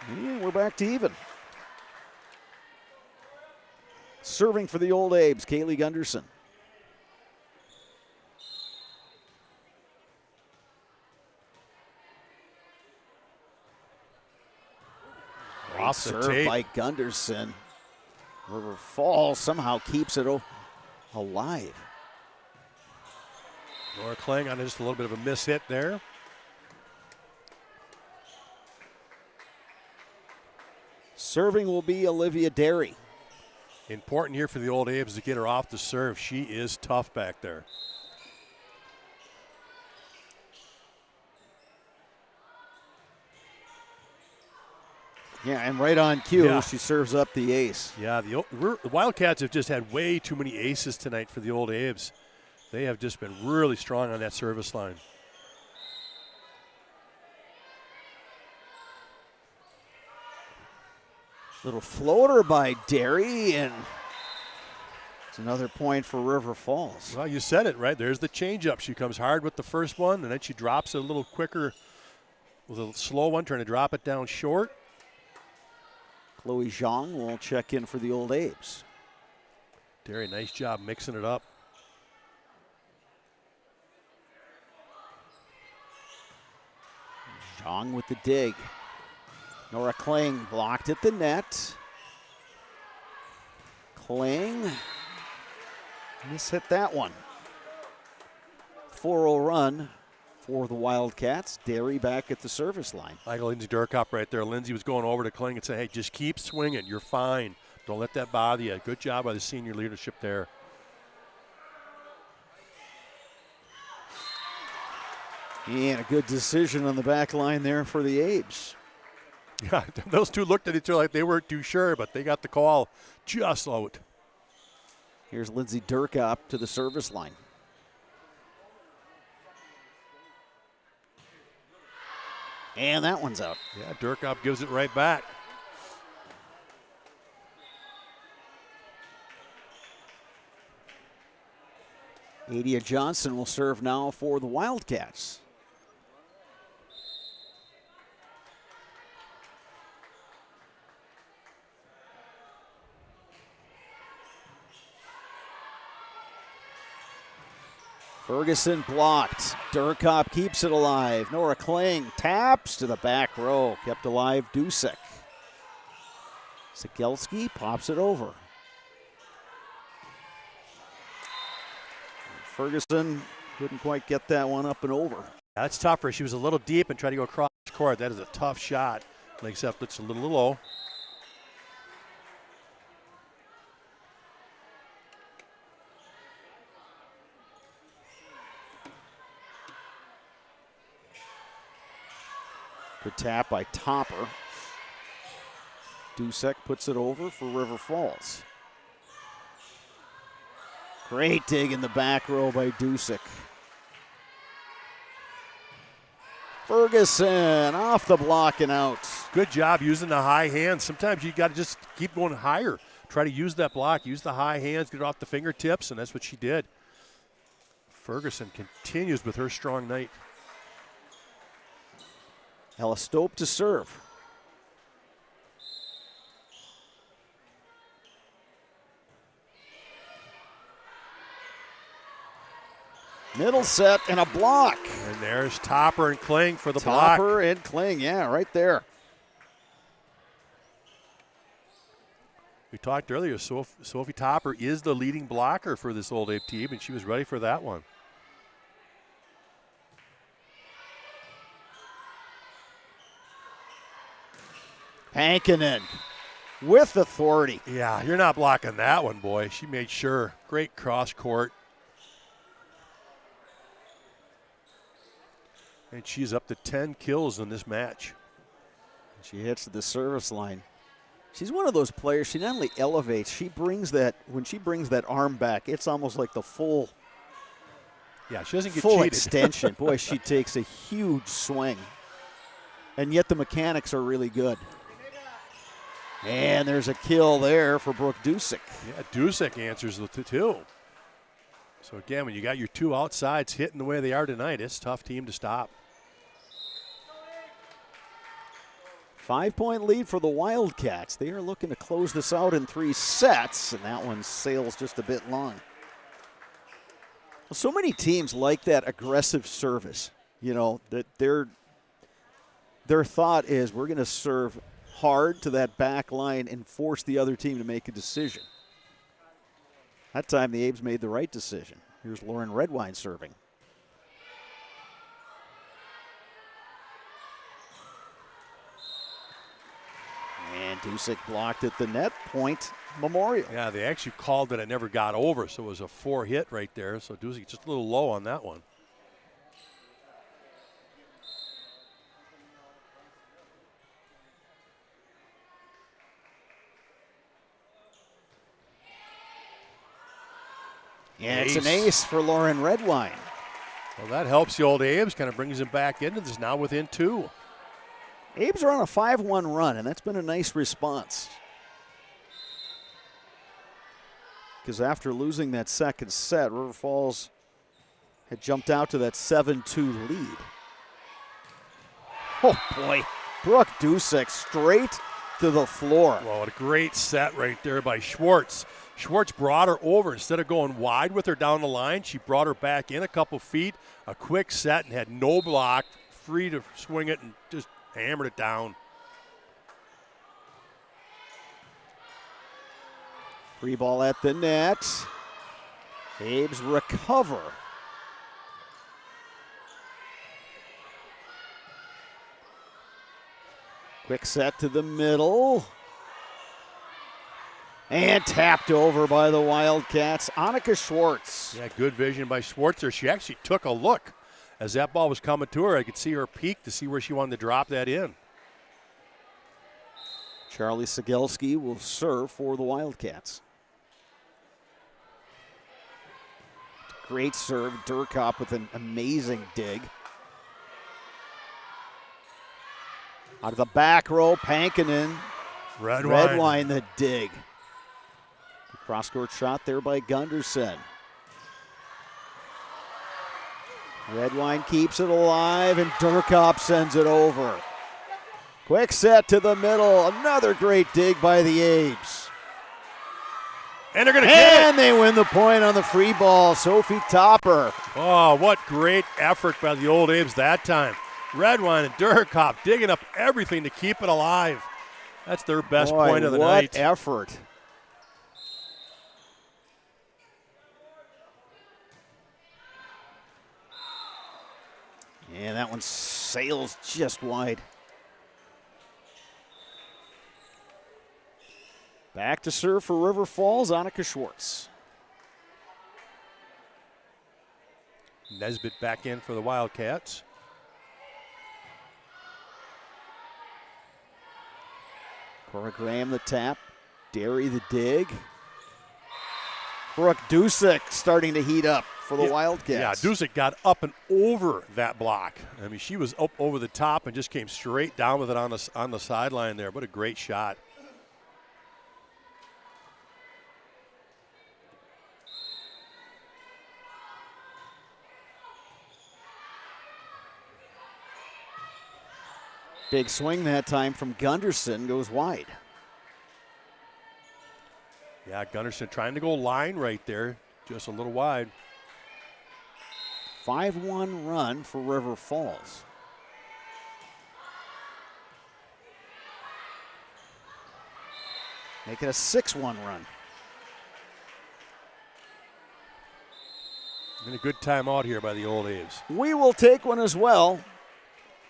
And we're back to even. Serving for the Old Abes, Kaylee Gunderson. Off the serve tape by Gunderson. River Falls somehow keeps it alive. Laura Kling on just a little bit of a miss hit there. Serving will be Olivia Derry. Important here for the Old Abes to get her off the serve. She is tough back there. Yeah, and right on cue, Yeah. she serves up the ace. Yeah, the Wildcats have just had way too many aces tonight for the Old Abes. They have just been really strong on that service line. Little floater by Derry, and it's another point for River Falls. Well, you said it, right? There's the changeup. She comes hard with the first one, and then she drops it a little quicker with a slow one, trying to drop it down short. Chloe Zhang will check in for the Old Abes. Derry, nice job mixing it up. Zhang with the dig. Nora Kling blocked at the net. Kling mishit that one. 4-0 run for the Wildcats. Derry back at the service line. Like Lindsay Durkop right there. Lindsay was going over to Kling and saying, hey, just keep swinging. You're fine. Don't let that bother you. Good job by the senior leadership there. And a good decision on the back line there for the Abes. Yeah, those two looked at each other like they weren't too sure, but they got the call just out. Here's Lindsay Durkop to the service line. And that one's out. Yeah, Durkop gives it right back. Adia Johnson will serve now for the Wildcats. Ferguson blocked. Durkop keeps it alive. Nora Kling taps to the back row. Kept alive Dusick. Sigelski pops it over. Ferguson couldn't quite get that one up and over. That's tougher. She was a little deep and tried to go across court. That is a tough shot, except it's a little low. Good tap by Topper. Dusick puts it over for River Falls. Great dig in the back row by Dusick. Ferguson off the block and out. Good job using the high hands. Sometimes you got to just keep going higher. Try to use that block, use the high hands, get it off the fingertips, and that's what she did. Ferguson continues with her strong night. Ella Stope to serve. Middle set and a block. And there's Topper and Kling for the block. Topper and Kling, yeah, right there. We talked earlier, Sophie Topper is the leading blocker for this Old Abe team, and she was ready for that one. Hankinen with authority. Yeah, you're not blocking that one, boy. She made sure. Great cross court. And she's up to 10 kills in this match. She hits the service line. She's one of those players, she not only elevates, she brings that, when she brings that arm back, it's almost like the full, yeah, she doesn't get full cheated. extension. Boy, she takes a huge swing. And yet the mechanics are really good. And there's a kill there for Brooke Dusick. Yeah, Dusick answers with the 2. So again, when you got your 2 outsides hitting the way they are tonight, it's a tough team to stop. 5-point lead for the Wildcats. They are looking to close this out in 3 sets, and that one sails just a bit long. Well, so many teams like that aggressive service. You know, that their thought is we're going to serve hard to that back line and force the other team to make a decision. That time the Abes made the right decision. Here's Lauren Redwine serving. And Dusick blocked at the net. Point Memorial. Yeah, they actually called it. It never got over, so it was a 4 hit right there. So Dusick just a little low on that one. And it's an ace for Lauren Redwine. Well, that helps the old Abes, kind of brings them back into this, now within 2. Abes are on a 5-1 run, and that's been a nice response. Because after losing that second set, River Falls had jumped out to that 7-2 lead. Oh, boy. Brooke Dusick straight to the floor. Well, what a great set right there by Schwartz. Schwartz brought her over. Instead of going wide with her down the line, she brought her back in a couple feet, a quick set, and had no block, free to swing it and just hammered it down. Free ball at the net. Abes recover. Quick set to the middle. And tapped over by the Wildcats. Annika Schwartz. Yeah, good vision by Schwartz there. She actually took a look. As that ball was coming to her, I could see her peek to see where she wanted to drop that in. Charlie Sigelski will serve for the Wildcats. Great serve. Durkop with an amazing dig. Out of the back row, Pankinen. Redwine the dig. Cross-court shot there by Gunderson. Redwine keeps it alive, and Durkop sends it over. Quick set to the middle. Another great dig by the Abes. And they're going to get it. And they win the point on the free ball. Sophie Topper. Oh, what great effort by the old Abes that time. Redwine and Durkop digging up everything to keep it alive. That's their best point of the night. What effort. And that one sails just wide. Back to serve for River Falls, Annika Schwartz. Nesbitt back in for the Wildcats. Cora Graham the tap. Derry the dig. Brooke Dusick starting to heat up for the Wildcats. Yeah, Dusick got up and over that block. I mean, she was up over the top and just came straight down with it on the sideline there. What a great shot. Big swing that time from Gunderson, goes wide. Yeah, Gunderson trying to go line right there, just a little wide. 5-1 run for River Falls. Make it a 6-1 run. And a good timeout here by the old Abes. We will take one as well.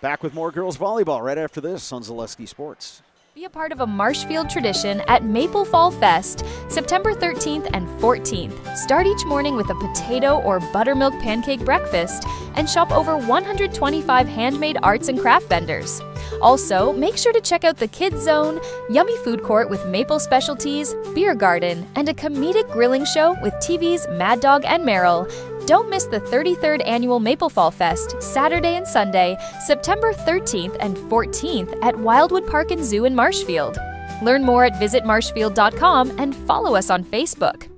Back with more girls volleyball right after this on Zaleski Sports. Be a part of a Marshfield tradition at Maple Fall Fest, September 13th and 14th. Start each morning with a potato or buttermilk pancake breakfast and shop over 125 handmade arts and craft vendors. Also, make sure to check out the Kids Zone, yummy food court with maple specialties, beer garden, and a comedic grilling show with TV's Mad Dog and Meryl. Don't miss the 33rd Annual Maple Fall Fest, Saturday and Sunday, September 13th and 14th at Wildwood Park and Zoo in Marshfield. Learn more at visitmarshfield.com and follow us on Facebook.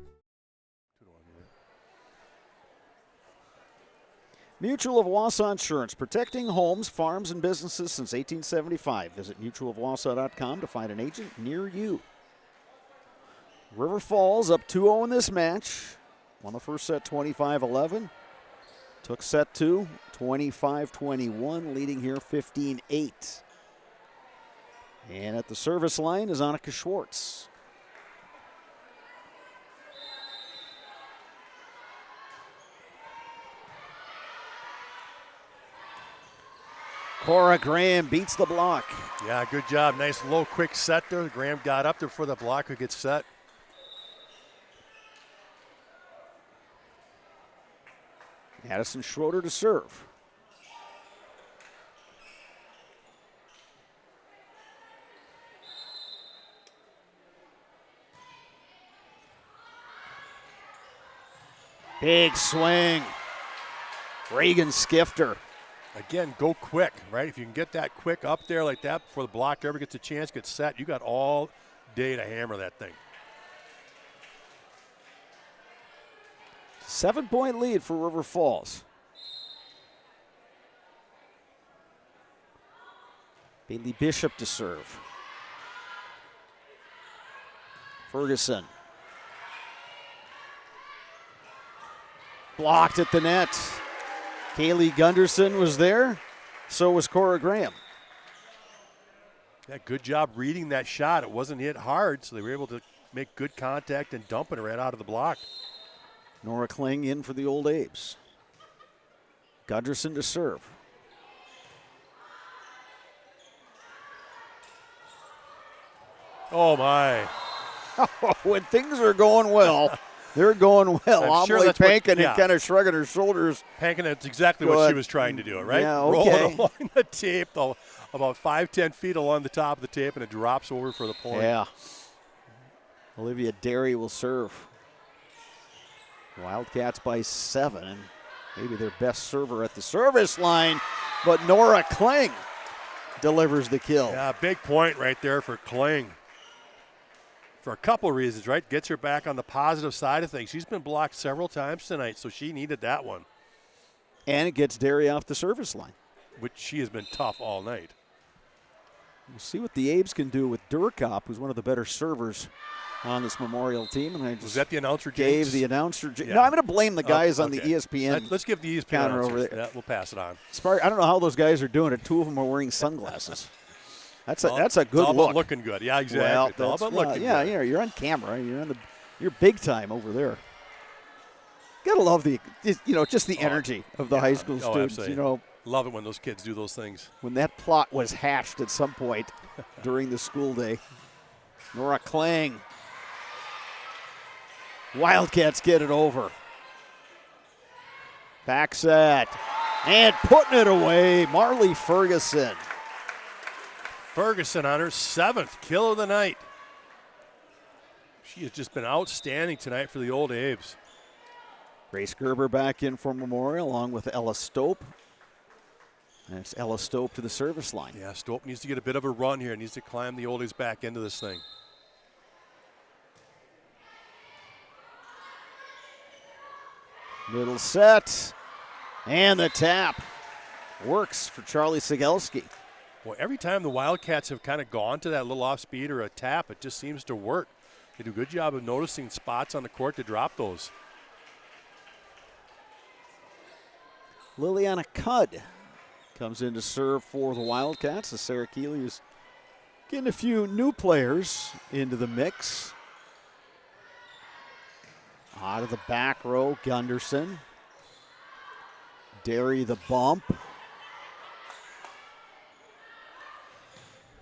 Mutual of Wausau Insurance, protecting homes, farms, and businesses since 1875. Visit mutualofwausau.com to find an agent near you. River Falls up 2-0 in this match. Won the first set 25-11. Took set 2, 25-21, leading here 15-8. And at the service line is Annika Schwartz. Cora Graham beats the block. Yeah, good job. Nice low, quick set there. Graham got up there before the blocker gets set. Addison Schroeder to serve. Big swing. Reagan Skifter. Again, go quick, right? If you can get that quick up there like that before the blocker ever gets a chance, gets set, you got all day to hammer that thing. 7-point lead for River Falls. Bailey Bishop to serve. Ferguson. Blocked at the net. Kaylee Gunderson was there. So was Cora Graham. Yeah, good job reading that shot. It wasn't hit hard, so they were able to make good contact and dump it right out of the block. Nora Kling in for the Old Abes. Gunderson to serve. Oh, my. When things are going well, they're going well. I'm sure Amelie that's what- Pankin yeah. and kind of shrugging her shoulders. Pankin, that's exactly what she was trying to do, right? Yeah, Roll okay. it along the tape, about 5-10 feet along the top of the tape, and it drops over for the point. Yeah. Olivia Derry will serve. Wildcats by 7, and maybe their best server at the service line, but Nora Kling delivers the kill. Yeah, big point right there for Kling. For a couple of reasons, right? Gets her back on the positive side of things. She's been blocked several times tonight, so she needed that one. And it gets Derry off the service line. Which she has been tough all night. We'll see what the Abes can do with Durkop, who's one of the better servers on this Memorial team. And I just was that the announcer, gave James? the announcer. Yeah. No, I'm going to blame the guys on okay. the ESPN. Let's give the ESPN counter announcers. over there. Yeah, we'll pass it on. I don't know how those guys are doing it. 2 of them are wearing sunglasses. That's a good it's all look. About looking good. Yeah, exactly. Well, it's all about looking yeah, good. yeah, you're on camera. You're big time over there. Gotta love just the energy of the high school students. Absolutely. Love it when those kids do those things. When that plot was hatched at some point during the school day. Nora Kling. Wildcats get it over. Back set. And putting it away, Marley Ferguson. Ferguson on her 7th kill of the night. She has just been outstanding tonight for the Old Abes. Grace Gerber back in for Memorial along with Ella Stope. And it's Ella Stope to the service line. Yeah, Stope needs to get a bit of a run here. Needs to climb the Oldies back into this thing. Middle set. And the tap. Works for Charlie Sigelski. Boy, every time the Wildcats have kind of gone to that little off speed or a tap, it just seems to work. They do a good job of noticing spots on the court to drop those. Liliana Cudd comes in to serve for the Wildcats. As Sarah Keeley is getting a few new players into the mix. Out of the back row, Gunderson. Derry the bump.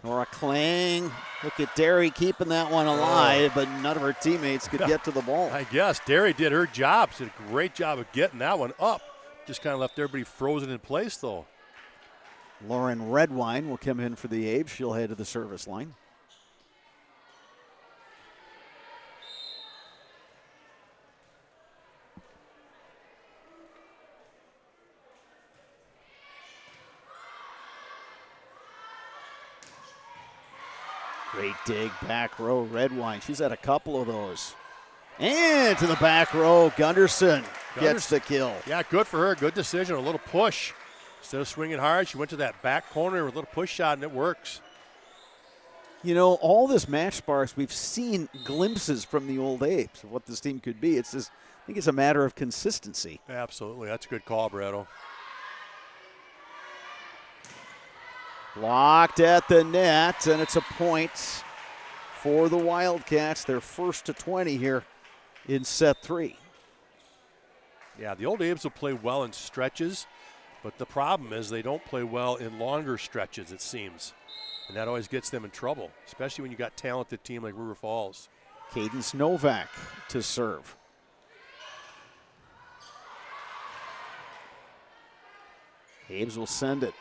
Nora Kling. Look at Derry keeping that one alive, but none of her teammates could get to the ball. I guess Derry did her job. She did a great job of getting that one up. Just kind of left everybody frozen in place, though. Lauren Redwine will come in for the Abe. She'll head to the service line. Great dig, back row, Redwine. She's had a couple of those. And to the back row, Gunderson gets the kill. Yeah, good for her. Good decision. A little push. Instead of swinging hard, she went to that back corner with a little push shot, and it works. You know, all this match, Sparks, we've seen glimpses from the old Apes of what this team could be. It's just, I think it's a matter of consistency. Absolutely. That's a good call, Bretto. Blocked at the net, and it's a point for the Wildcats. They're first to 20 here in set 3. Yeah, the old Ames will play well in stretches, but the problem is they don't play well in longer stretches, it seems. And that always gets them in trouble, especially when you got a talented team like River Falls. Cadence Novak to serve. Ames will send it.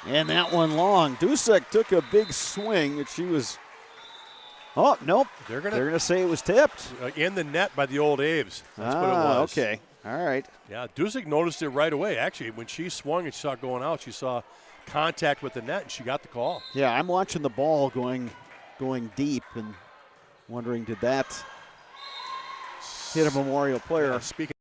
And that one long. Dusek took a big swing, and she was, oh, nope. They're gonna say it was tipped. In the net by the old Aves. That's what it was. Okay. All right. Yeah, Dusek noticed it right away. Actually, when she swung and she saw it going out, she saw contact with the net, and she got the call. Yeah, I'm watching the ball going deep and wondering, did that hit a Memorial player? Yeah, speaking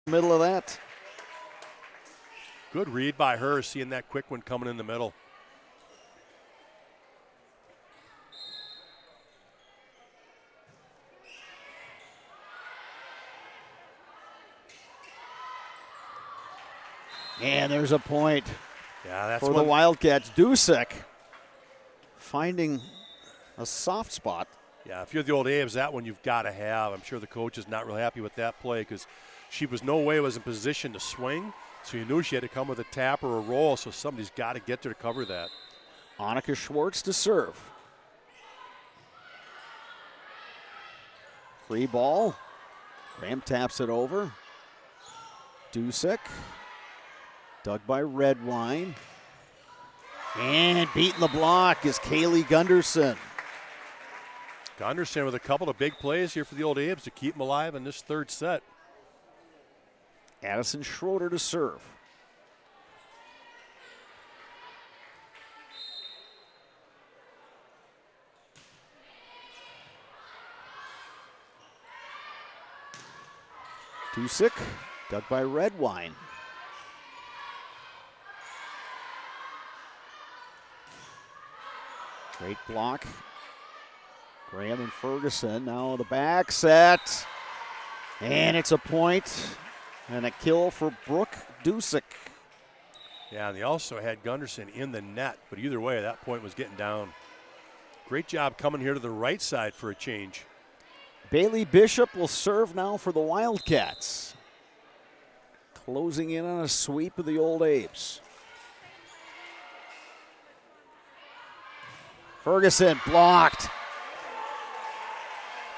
middle of that. Good read by her, seeing that quick one coming in the middle. And there's a point for the Wildcats. Dusek finding a soft spot. Yeah, if you're the old Aves, that one you've got to have. I'm sure the coach is not really happy with that play because she was no way was in position to swing, so you knew she had to come with a tap or a roll, so somebody's got to get there to cover that. Annika Schwartz to serve. Free ball. Graham taps it over. Dusek. Dug by Redwine. And beating the block is Kaylee Gunderson. Gunderson with a couple of big plays here for the old Aves to keep them alive in this third set. Addison Schroeder to serve. Dusek, dug by Redwine. Great block. Graham and Ferguson now the back set. And it's a point and a kill for Brooke Dusek. Yeah, and they also had Gunderson in the net, but either way, that point was getting down. Great job coming here to the right side for a change. Bailey Bishop will serve now for the Wildcats. Closing in on a sweep of the old Aves. Ferguson blocked.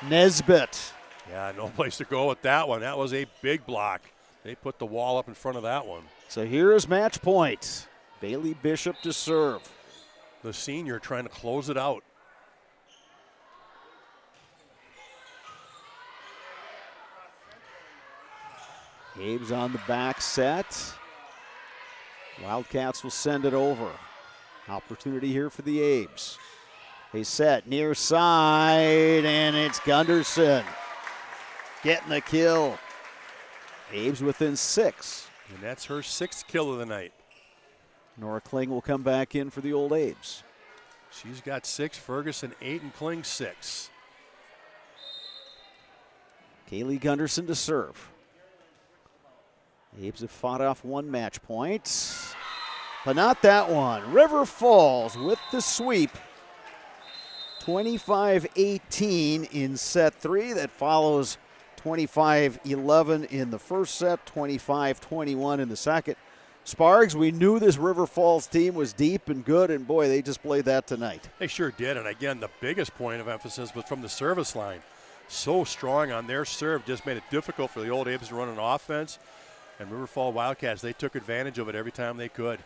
Nesbitt. Yeah, no place to go with that one. That was a big block. They put the wall up in front of that one. So here is match point. Bailey Bishop to serve. The senior trying to close it out. Abe's on the back set. Wildcats will send it over. Opportunity here for the Abes. They set near side, and it's Gunderson getting the kill. Abes within 6. And that's her 6th kill of the night. Nora Kling will come back in for the old Abes. She's got 6, Ferguson 8, and Kling 6. Kaylee Gunderson to serve. Abes have fought off one match point, but not that one. River Falls with the sweep. 25-18 in set 3. That follows 25-11 in the first set, 25-21 in the second. Sparks, we knew this River Falls team was deep and good, and boy, they just played that tonight. They sure did, and again, the biggest point of emphasis was from the service line. So strong on their serve, just made it difficult for the Old Abes to run an offense. And River Falls Wildcats, they took advantage of it every time they could.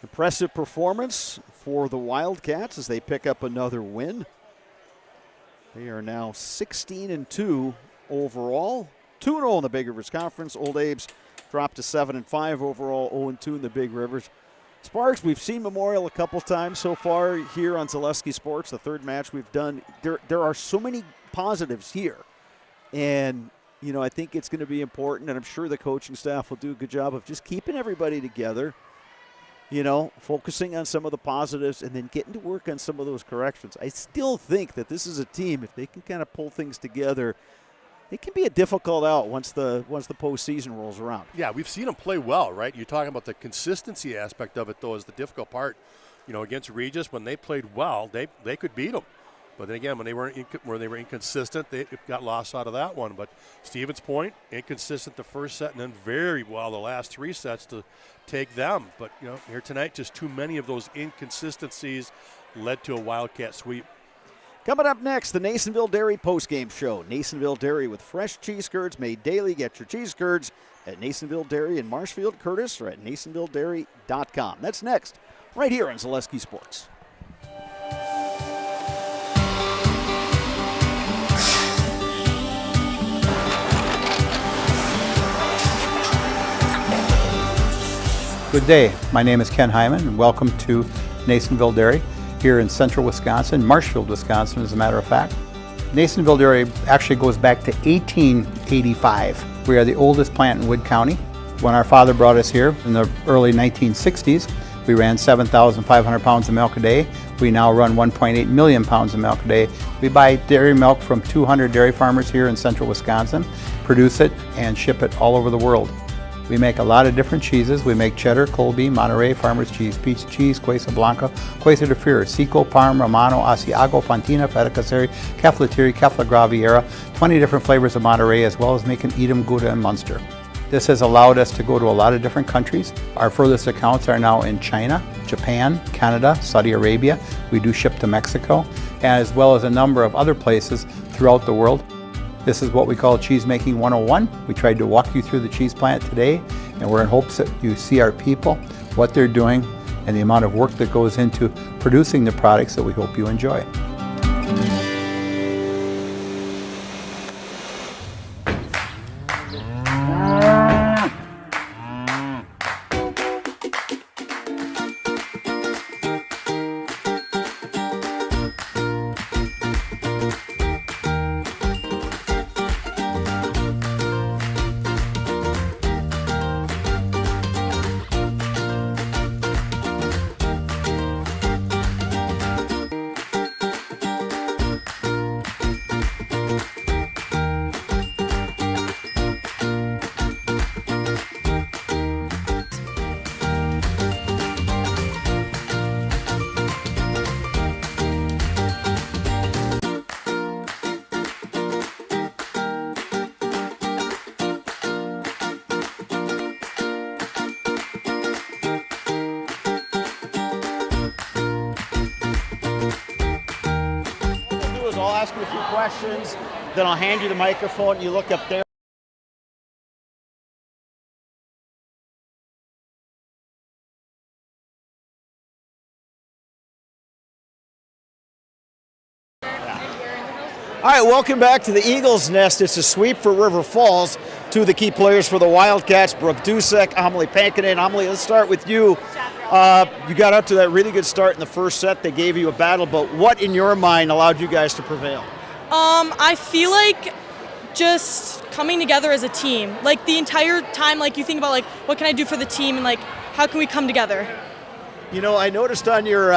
Impressive performance for the Wildcats as they pick up another win. They are now 16-2 overall, 2-0 in the Big Rivers Conference. Old Abes dropped to 7-5 overall, 0-2 in the Big Rivers. Sparks, we've seen Memorial a couple times so far here on Zaleski Sports, the third match we've done. There are so many positives here. And, you know, I think it's going to be important, and I'm sure the coaching staff will do a good job of just keeping everybody together, you know, focusing on some of the positives and then getting to work on some of those corrections. I still think that this is a team, if they can kind of pull things together, it can be a difficult out once the postseason rolls around. Yeah, we've seen them play well, right? You're talking about the consistency aspect of it, though, is the difficult part. You know, against Regis, when they played well, they could beat them. But then again, when they were inconsistent, they got lost out of that one. But Stevens Point, inconsistent the first set, and then very well the last 3 sets to take them. But, you know, here tonight, just too many of those inconsistencies led to a Wildcat sweep. Coming up next, the Nasonville Dairy postgame show. Nasonville Dairy with fresh cheese curds made daily. Get your cheese curds at Nasonville Dairy in Marshfield, Curtis, or at NasonvilleDairy.com. That's next, right here on Zaleski Sports. Good day. My name is Ken Hyman, and welcome to Nasonville Dairy here in central Wisconsin, Marshfield, Wisconsin, as a matter of fact. Nasonville Dairy actually goes back to 1885. We are the oldest plant in Wood County. When our father brought us here in the early 1960s, we ran 7,500 pounds of milk a day. We now run 1.8 million pounds of milk a day. We buy dairy milk from 200 dairy farmers here in central Wisconsin, produce it, and ship it all over the world. We make a lot of different cheeses. We make cheddar, Colby, Monterey, Farmer's Cheese, Peach Cheese, Quesa Blanca, Quesa de Freer, Seco, Parm, Romano, Asiago, Fontina, Feta Caseri, Caflatiri, Cafla Graviera, 20 different flavors of Monterey, as well as making Edam, Gouda, and Munster. This has allowed us to go to a lot of different countries. Our furthest accounts are now in China, Japan, Canada, Saudi Arabia. We do ship to Mexico, as well as a number of other places throughout the world. This is what we call Cheese Making 101. We tried to walk you through the cheese plant today, and we're in hopes that you see our people, what they're doing, and the amount of work that goes into producing the products that we hope you enjoy. I'll ask you a few questions, then I'll hand you the microphone and you look up there. All right, welcome back to the Eagles Nest. It's a sweep for River Falls. Two of the key players for the Wildcats, Brooke Dusek, Amelie Pankinen. Amelie, let's start with you. You got out to that really good start in the first set. They gave you a battle, but what in your mind allowed you guys to prevail? I feel like just coming together as a team. Like the entire time, like you think about like what can I do for the team and like how can we come together? You know, I noticed on your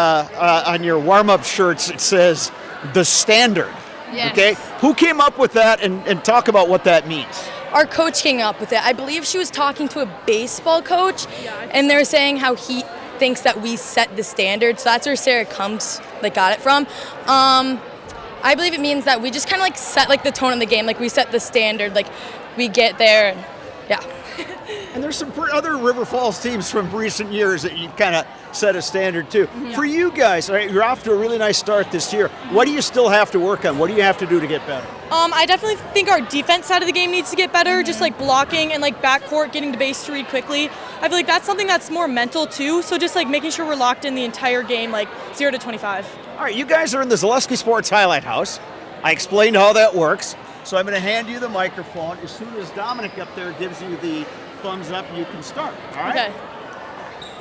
warm-up shirts it says the standard. Yes. Okay, who came up with that and talk about what that means? our coach came up with it. I believe she was talking to a baseball coach, and they're saying how he thinks that we set the standard. So that's where Sarah got it from. I believe it means that we just kind of like set like the tone of the game, like we set the standard, like we get there, and yeah. And there's some other River Falls teams from recent years that you kind of set a standard too. For you guys, all right, you're off to a really nice start this year. What do you still have to work on? What do you have to do to get better? I definitely think our defense side of the game needs to get better, just like blocking and like backcourt, getting the base to read quickly. I feel like that's something that's more mental too, so just like making sure we're locked in the entire game, like 0 to 25. All right, you guys are in the Zaleski Sports Highlight House. I explained how that works, so I'm going to hand you the microphone. As soon as Dominic up there gives you the thumbs up, you can start, all right? Okay.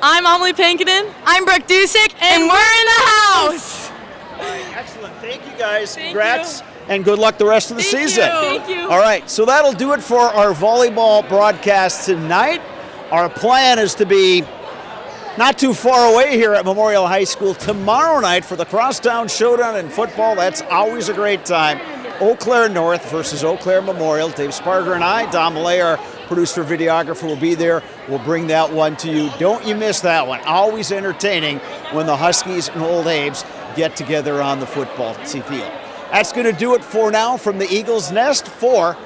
I'm Amelie Pankinen. I'm Brooke Dusick, and we're in the house. All right, excellent. Thank you guys. Congrats. And good luck the rest of the season. Thank you. All right, so that'll do it for our volleyball broadcast tonight. Our plan is to be not too far away here at Memorial High School tomorrow night for the Crosstown Showdown in football. That's always a great time. Eau Claire North versus Eau Claire Memorial. Dave Sparger and I, Don Millay, our producer, videographer, will be there. We'll bring that one to you. Don't you miss that one. Always entertaining when the Huskies and Old Abe's get together on the football field. That's going to do it for now from the Eagles Nest. For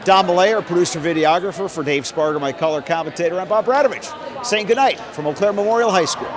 Don Millay, our producer, videographer, for Dave Sparger, my color commentator, I'm Bob Radovich, saying goodnight from Eau Claire Memorial High School.